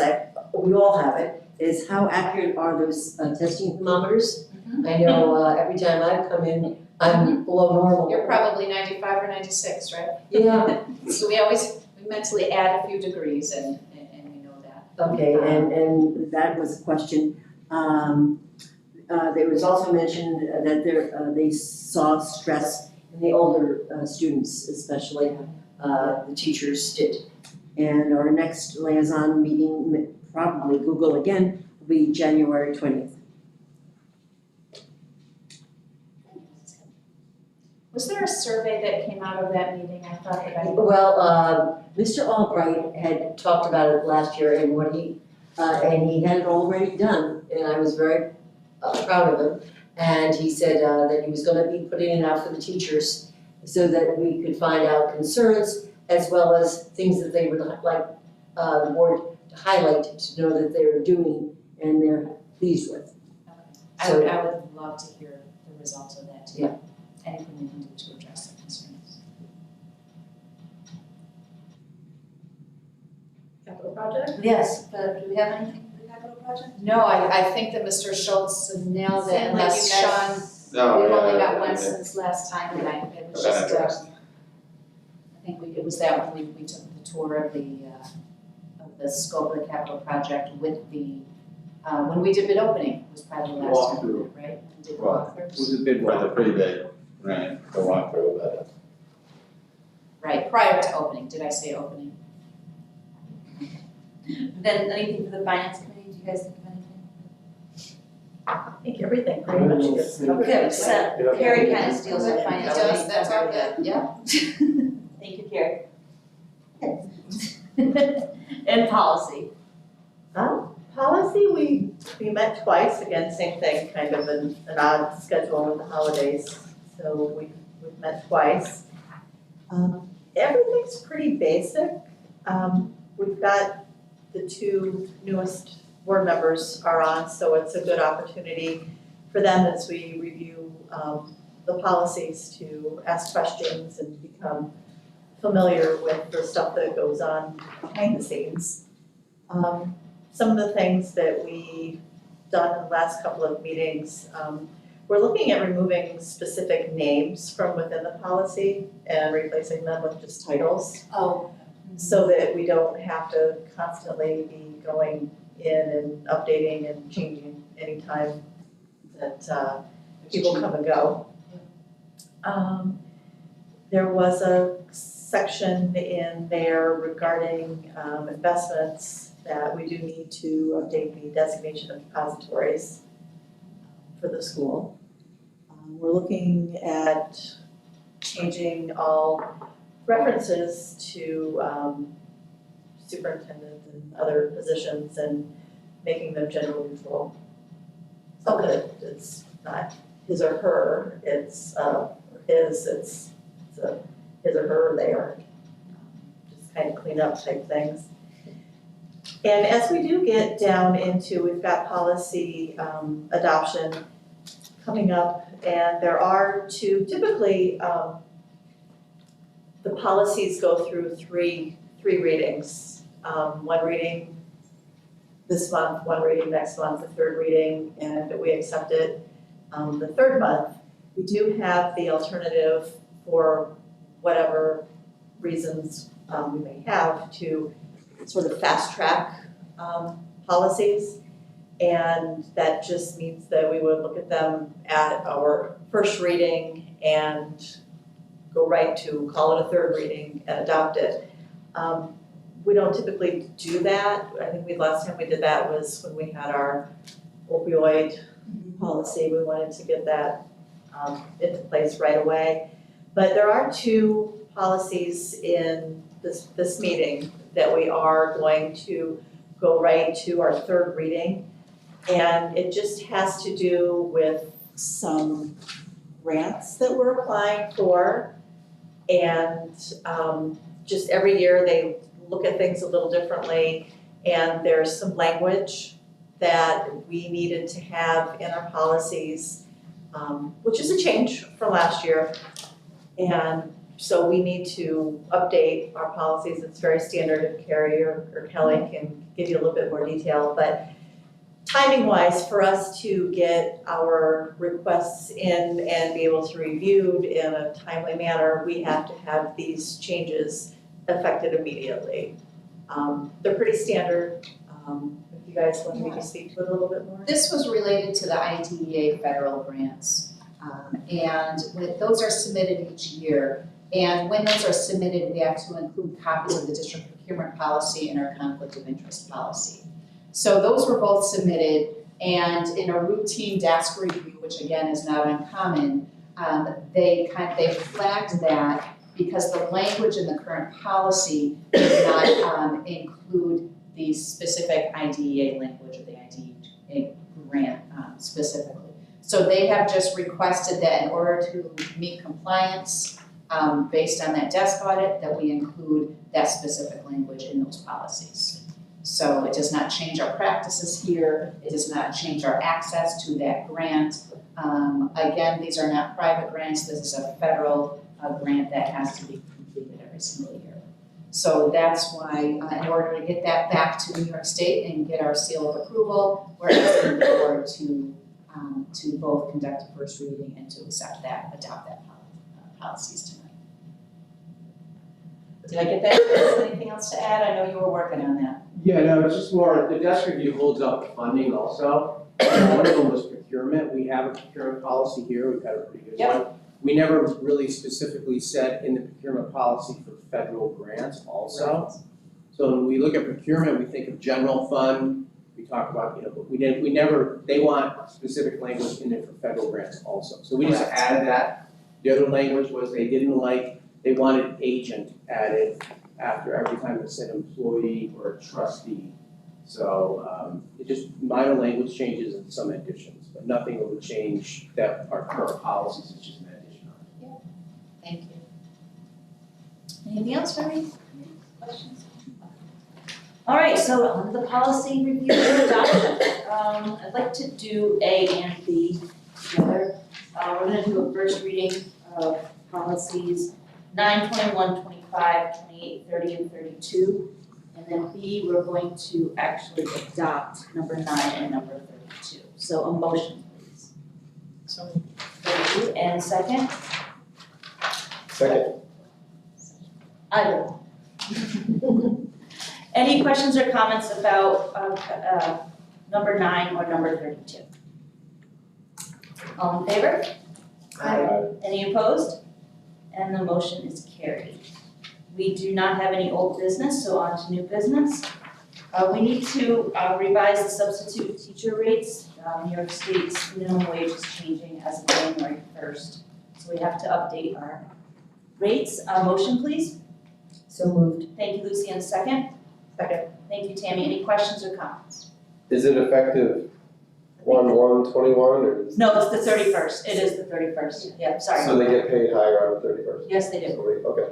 we all have it, is how accurate are those testing thermometers? I know every time I've come in, I'm below normal. You're probably 95 or 96, right? Yeah. So we mentally add a few degrees and we know that. Okay, and that was a question. There was also mentioned that they saw stress in the older students, especially the teachers did. And our next liaison meeting, probably Google again, will be January 20th. Was there a survey that came out of that meeting? I thought that Well, Mr. Albright had talked about it last year and he had it already done, and I was very proud of him. And he said that he was gonna be putting it out for the teachers so that we could find out concerns as well as things that they would like the board to highlight to know that they're doing and they're pleased with. I would love to hear the results of that too. Yeah. Anything we can do to address the concerns. Capital project? Yes, but do we have anything for the capital project? No, I think that Mr. Schultz nailed it Seemed like unless you guys- Sean, we've only got one yeah. since last time and it was Okay, just, I think it was that when we took the tour of the scope of the capital project with when we did bid opening, was probably the last time, Walkthrough. right? We did Well, walkthroughs. was a big one, a pretty big, right, the walkthrough, but. Right, prior to opening, did I say opening? Then anything for the finance committee, do you guys think of anything? I think everything pretty much gets covered. Okay, so Carrie kind of steals our finance It does, committee. that's all good, yeah. Thank you, Carrie. And policy. Policy, we met twice, again, same thing, kind of an odd schedule with the holidays, so we've met twice. Everything's pretty basic. We've got the two newest board members are on, so it's a good opportunity for them as we review the policies to ask questions and become familiar with the stuff that goes on behind the scenes. Some of the things that we've done in the last couple of meetings, we're looking at removing specific names from within the policy and replacing them with just titles. Oh. So that we don't have to constantly be going in and updating and changing anytime that people come and go. There was a section in there regarding investments that we do need to update the designation of depositories for the school. We're looking at changing all references to superintendent and other positions and making them gender neutral. So that it's not his or her, it's his, it's a his or her there. Just kind of clean up type things. And as we do get down into, we've got policy adoption coming up, and there are two, typically the policies go through three readings. One reading this month, one reading next month, the third reading, and we accept it the third month. we do have the alternative for whatever reasons we may have to sort of fast track policies. And that just means that we would look at them at our first reading and go right to call it a third reading and adopt it. We don't typically do that. I think last time we did that was when we had our opioid policy. We wanted to get that into place right away. But there are two policies in this meeting that we are going to go right to our third reading. And it just has to do with some grants that we're applying for. And just every year they look at things a little differently. And there's some language that we needed to have in our policies, which is a change from last year. And so we need to update our policies. It's very standard, and Carrie or Kelly can give you a little bit more detail. But timing wise, for us to get our requests in and be able to review in a timely manner, we have to have these changes effective immediately. They're pretty standard. If you guys want me to speak to it a little bit more. This was related to the IDEA federal grants. And those are submitted each year. And when those are submitted, we have to include copies of the district procurement policy and our conflict of interest policy. So those were both submitted, and in a routine desk review, which again is not uncommon, they flagged that because the language in the current policy did not include the specific IDEA language or the IDEA grant specifically. So they have just requested that in order to meet compliance based on that desk audit, that we include that specific language in those policies. So it does not change our practices here, it does not change our access to that grant. Again, these are not private grants, this is a federal grant that has to be completed every single year. So that's why, in order to get that back to New York State and get our seal of approval, we're asking the board to both conduct a first reading and to adopt that policies tonight. Did I get that? Anything else to add? I know you were working on that. Yeah, no, it's just more, the desk review holds up funding also. One of them was procurement. We have a procurement policy here, we've had a pretty good one. We never really specifically said in the procurement policy for federal grants also. So when we look at procurement, we think of general fund, we talk about, but we never, they want specific language in it for federal grants also. So we just added that. The other language was they wanted agent added after every time it said employee or trustee. So it just minor language changes and some additions, but nothing that would change that our current policies, is just an addition on it. Thank you. Anything else, Mary? Questions? All right, so on the policy review and adoption, I'd like to do A and B together. We're gonna do a first reading of policies 9, 21, 25, 28, 30, and 32. And then B, we're going to actually adopt number 9 and number 32. So a motion, please. So Thank you, and second? Second. Either. Any questions or comments about number 9 or number 32? All in favor? Aye. Any opposed? And the motion is carried. We do not have any old business, so on to new business. We need to revise the substitute teacher rates. New York State's minimum wage is changing as of January 1st. So we have to update our rates. Motion, please. So moved. Thank you, Lucy, and second. Second. Thank you, Tammy. Any questions or comments? Is it effective 1/1/21 or is? No, it's the 31st. It is the 31st. Yeah, sorry. So they get paid higher on the 31st? Yes, they do. So okay.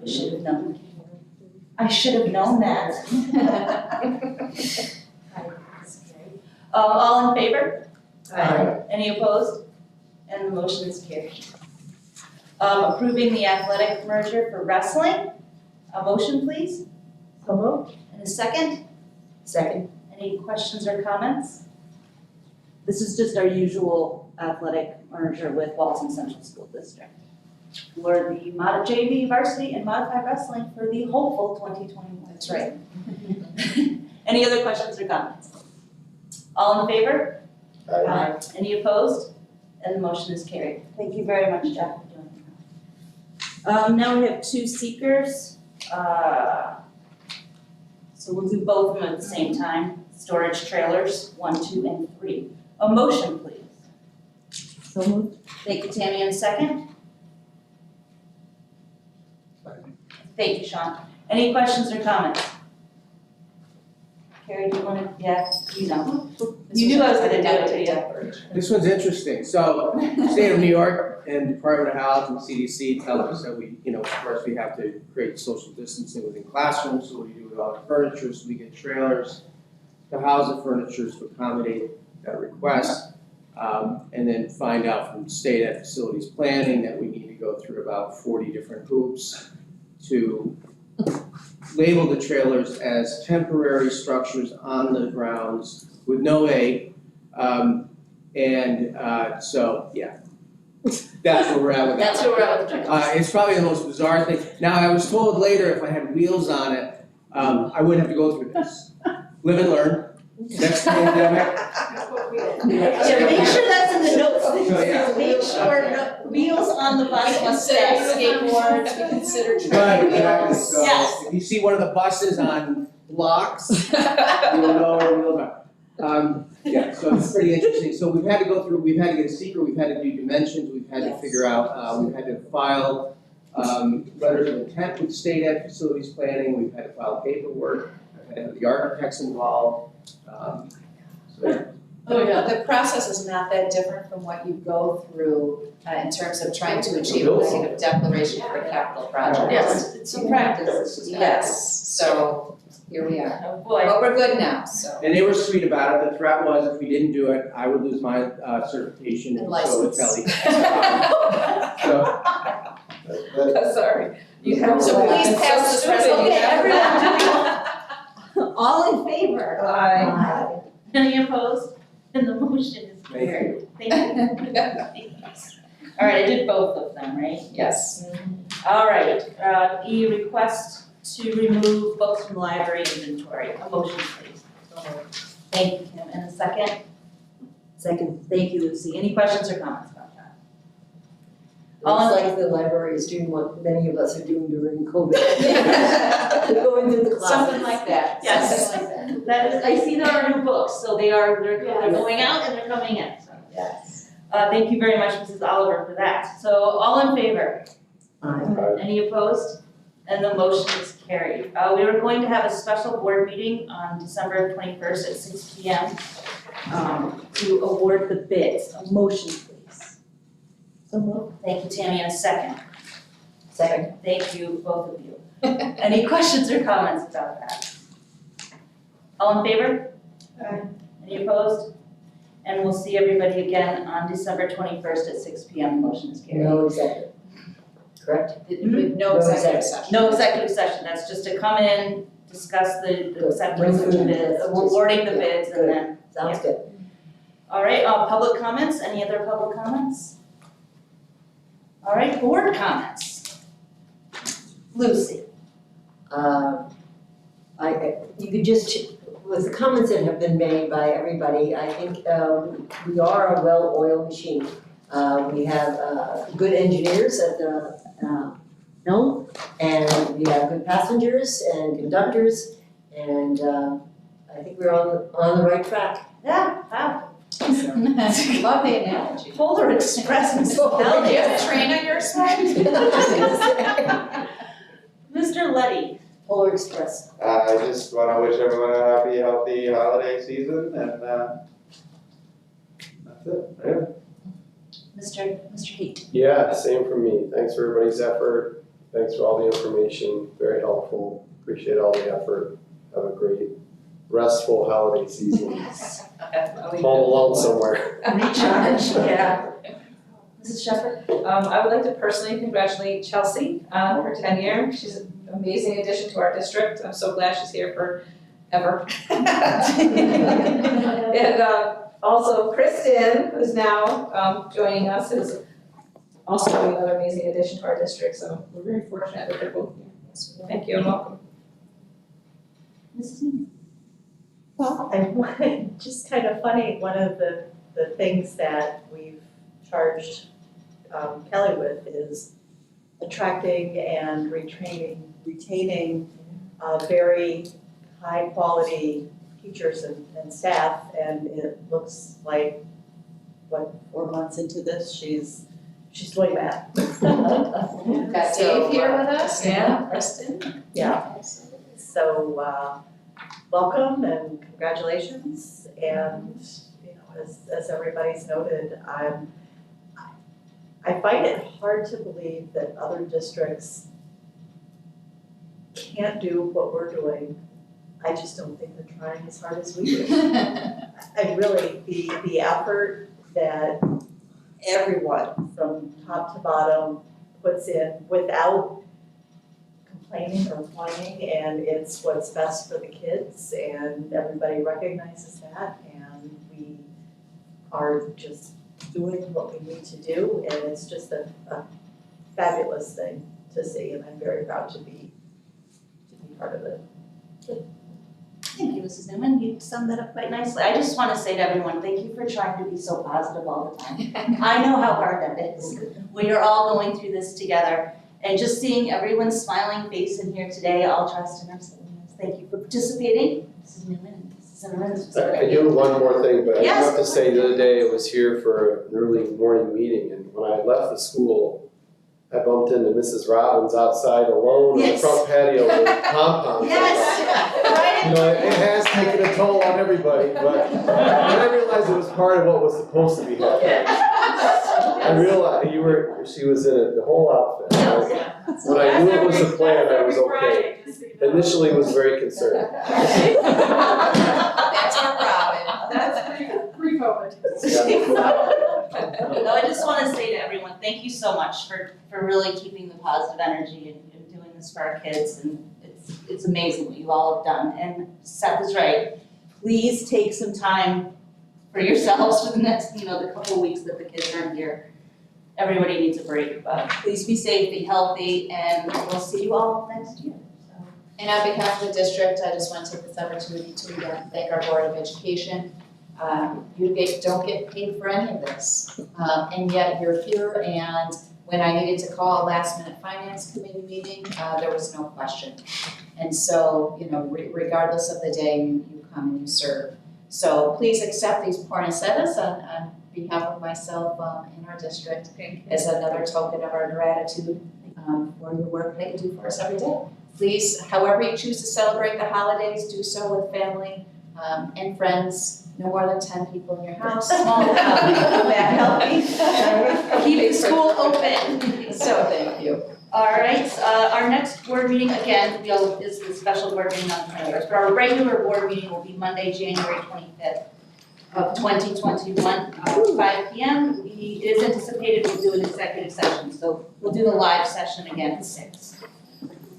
I should have known. I should have known that. All in favor? Aye. Any opposed? And the motion is carried. Approving the athletic merger for wrestling. A motion, please. So moved. And a second? Second. Any questions or comments? This is just our usual athletic merger with Walton Central School District for the JV varsity and modified wrestling for the hopeful 2021. That's right. Any other questions or comments? All in favor? Aye. Any opposed? And the motion is carried. Thank you very much, Jeff, for doing that. Now we have two seekers. So we'll do both of them at the same time. Storage trailers, 1, 2, and 3. A motion, please. So moved. Thank you, Tammy, and second. Thank you, Sean. Any questions or comments? Carrie, do you want to, yeah, you know. You knew I was gonna do it to you. This one's interesting. So, State of New York and Department of Health and CDC tell us that we, of course, we have to create social distancing within classrooms. So what do you do with all the furniture? So we get trailers to house the furniture to accommodate that request. And then find out from state at facilities planning that we need to go through about 40 different hoops to label the trailers as temporary structures on the grounds with no aid. So, yeah, that's where we're at with that. That's where we're at with the trailers. It's probably the most bizarre thing. Now, I was told later if I had wheels on it, I wouldn't have to go through this. Live and learn. Next pandemic. Yeah, make sure that's in the notes. So, yeah. Make sure wheels on the bus must stay. Skateboards, we consider Right, exactly. So Yes. if you see one of the buses on blocks, you will know where wheels are. Yeah, so it's pretty interesting. So we've had to go through, we've had to get a secret, we've had to do dimensions, we've had to figure out, we've had to file letters of intent with state ed facilities planning, we've had to file paperwork, I've had to have the architects involved. The process is not that different from what you go through in terms of trying to achieve a negative declaration for a capital project. Yes, it's a practice. Yes, so here we are. Oh, boy. But we're good now, so. And they were sweet about it. The threat was if we didn't do it, I would lose my certification. And So would license. Kelly. Sorry. You have to please pass this resolution. Okay, everyone. All in favor? Aye. Any opposed? And the motion is carried. Thank you. All right, I did both of them, right? Yes. All right, E, request to remove books from library inventory. A motion, please. Thank you, Kim. And a second? Second. Thank you, Lucy. Any questions or comments about that? Looks like the library is doing what many of us are doing during COVID. They're going through the closet. Something like that. Yes. Something like that. That is, I see there are new books, so they're going out and they're coming in, so. Yes. Thank you very much, Mrs. Oliver, for that. So all in favor? Aye. Any opposed? And the motion is carried. We are going to have a special board meeting on December 21st at 6 p.m. To award the bids. A motion, please. So moved. Thank you, Tammy, and a second. Second. Thank you, both of you. Any questions or comments about that? All in favor? Aye. Any opposed? And we'll see everybody again on December 21st at 6 p.m. Motion is carried. No executive. Correct? With no executive session. No executive session, that's just to come in, discuss the acceptance of the bids, awarding the bids, and then. Sounds good. All right, public comments, any other public comments? All right, board comments. Lucy. You could just, with the comments that have been made by everybody, I think we are a well-oiled machine. We have good engineers at the helm, and we have good passengers and conductors, and I think we're on the right track. Yeah, wow. Love the analogy. Polar Express and Do you have a train on your side? Mr. Letty. Polar Express. I just want to wish everyone a happy, healthy holiday season, and that's it. Yeah. Mr. Heat. Yeah, same from me. Thanks for everybody's effort. Thanks for all the information. Very helpful. Appreciate all the effort. Have a great, restful holiday season. Home alone somewhere. Recharge, yeah. Mrs. Shepherd? I would like to personally congratulate Chelsea on her tenure. She's an amazing addition to our district. I'm so glad she's here forever. And Also Kristen, who's now joining us, is also another amazing addition to our district, so we're very fortunate that they're both here. So thank you and welcome. Well, just kind of funny, one of the things that we've charged Kelly with is attracting and retaining very high-quality teachers and staff, and it looks like, 4 months into this, she's doing that. Got Dave here with us, Yeah. Kristen. Yeah. So, welcome and congratulations, and, you know, as everybody's noted, I find it hard to believe that other districts can't do what we're doing. I just don't think they're trying as hard as we do. I really, the effort that everyone from top to bottom puts in without complaining or whining, and it's what's best for the kids, and everybody recognizes that, and we are just doing what we need to do, and it's just a fabulous thing to see, and I'm very proud to be part of it. Thank you, Mrs. Newman. You summed that up quite nicely. I just want to say to everyone, thank you for trying to be so positive all the time. I know how hard that is when you're all going through this together. And just seeing everyone's smiling face in here today, all trust in ourselves. Thank you for participating. Mrs. Newman and Mrs. Zimmerman, this was I great. do one more thing, but I Yes. have to say, the other day I was here for an early morning meeting, and when I left the school, I bumped into Mrs. Robbins outside alone on the Yes. front patio with pom-poms. Yes, You know, it has taken a toll on everybody, but when I realized it was part of what was supposed to be happening. I realized she was in it, the whole outfit. When I knew it was the plan, I was okay. Initially, was very concerned. That's our Robin. That's pre-COVID. No, I just want to say to everyone, thank you so much for really keeping the positive energy and doing this for our kids. And it's amazing what you all have done. And Seth is right. Please take some time for yourselves for the next, the couple of weeks that the kids aren't here. Everybody needs a break, but please be safe, be healthy, and we'll see you all next year. And on behalf of the district, I just want to take this opportunity to again thank our Board of Education. You don't get paid for any of this, and yet you're here, and when I needed to call a last-minute finance committee meeting, there was no question. And so, regardless of the day, you come and you serve. So please accept these poinsettias on behalf of myself and our district as another token of our gratitude for your work that you do for us every day. Please, however you choose to celebrate the holidays, do so with family and friends. No more than 10 people in your house. Small Keep the school open. So thank you. All right, our next board meeting, again, is the special board meeting on the 21st, but our regular board meeting will be Monday, January 25th of 2021, 5 p.m. It is anticipated we'll do an executive session, so we'll do the live session again at 6.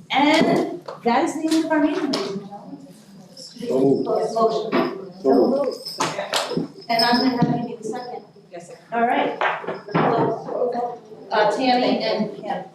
And that is the end of our meeting, ladies and gentlemen. Motion. And I'm gonna have you be the second. Yes, sir. All right. Tammy and Kim.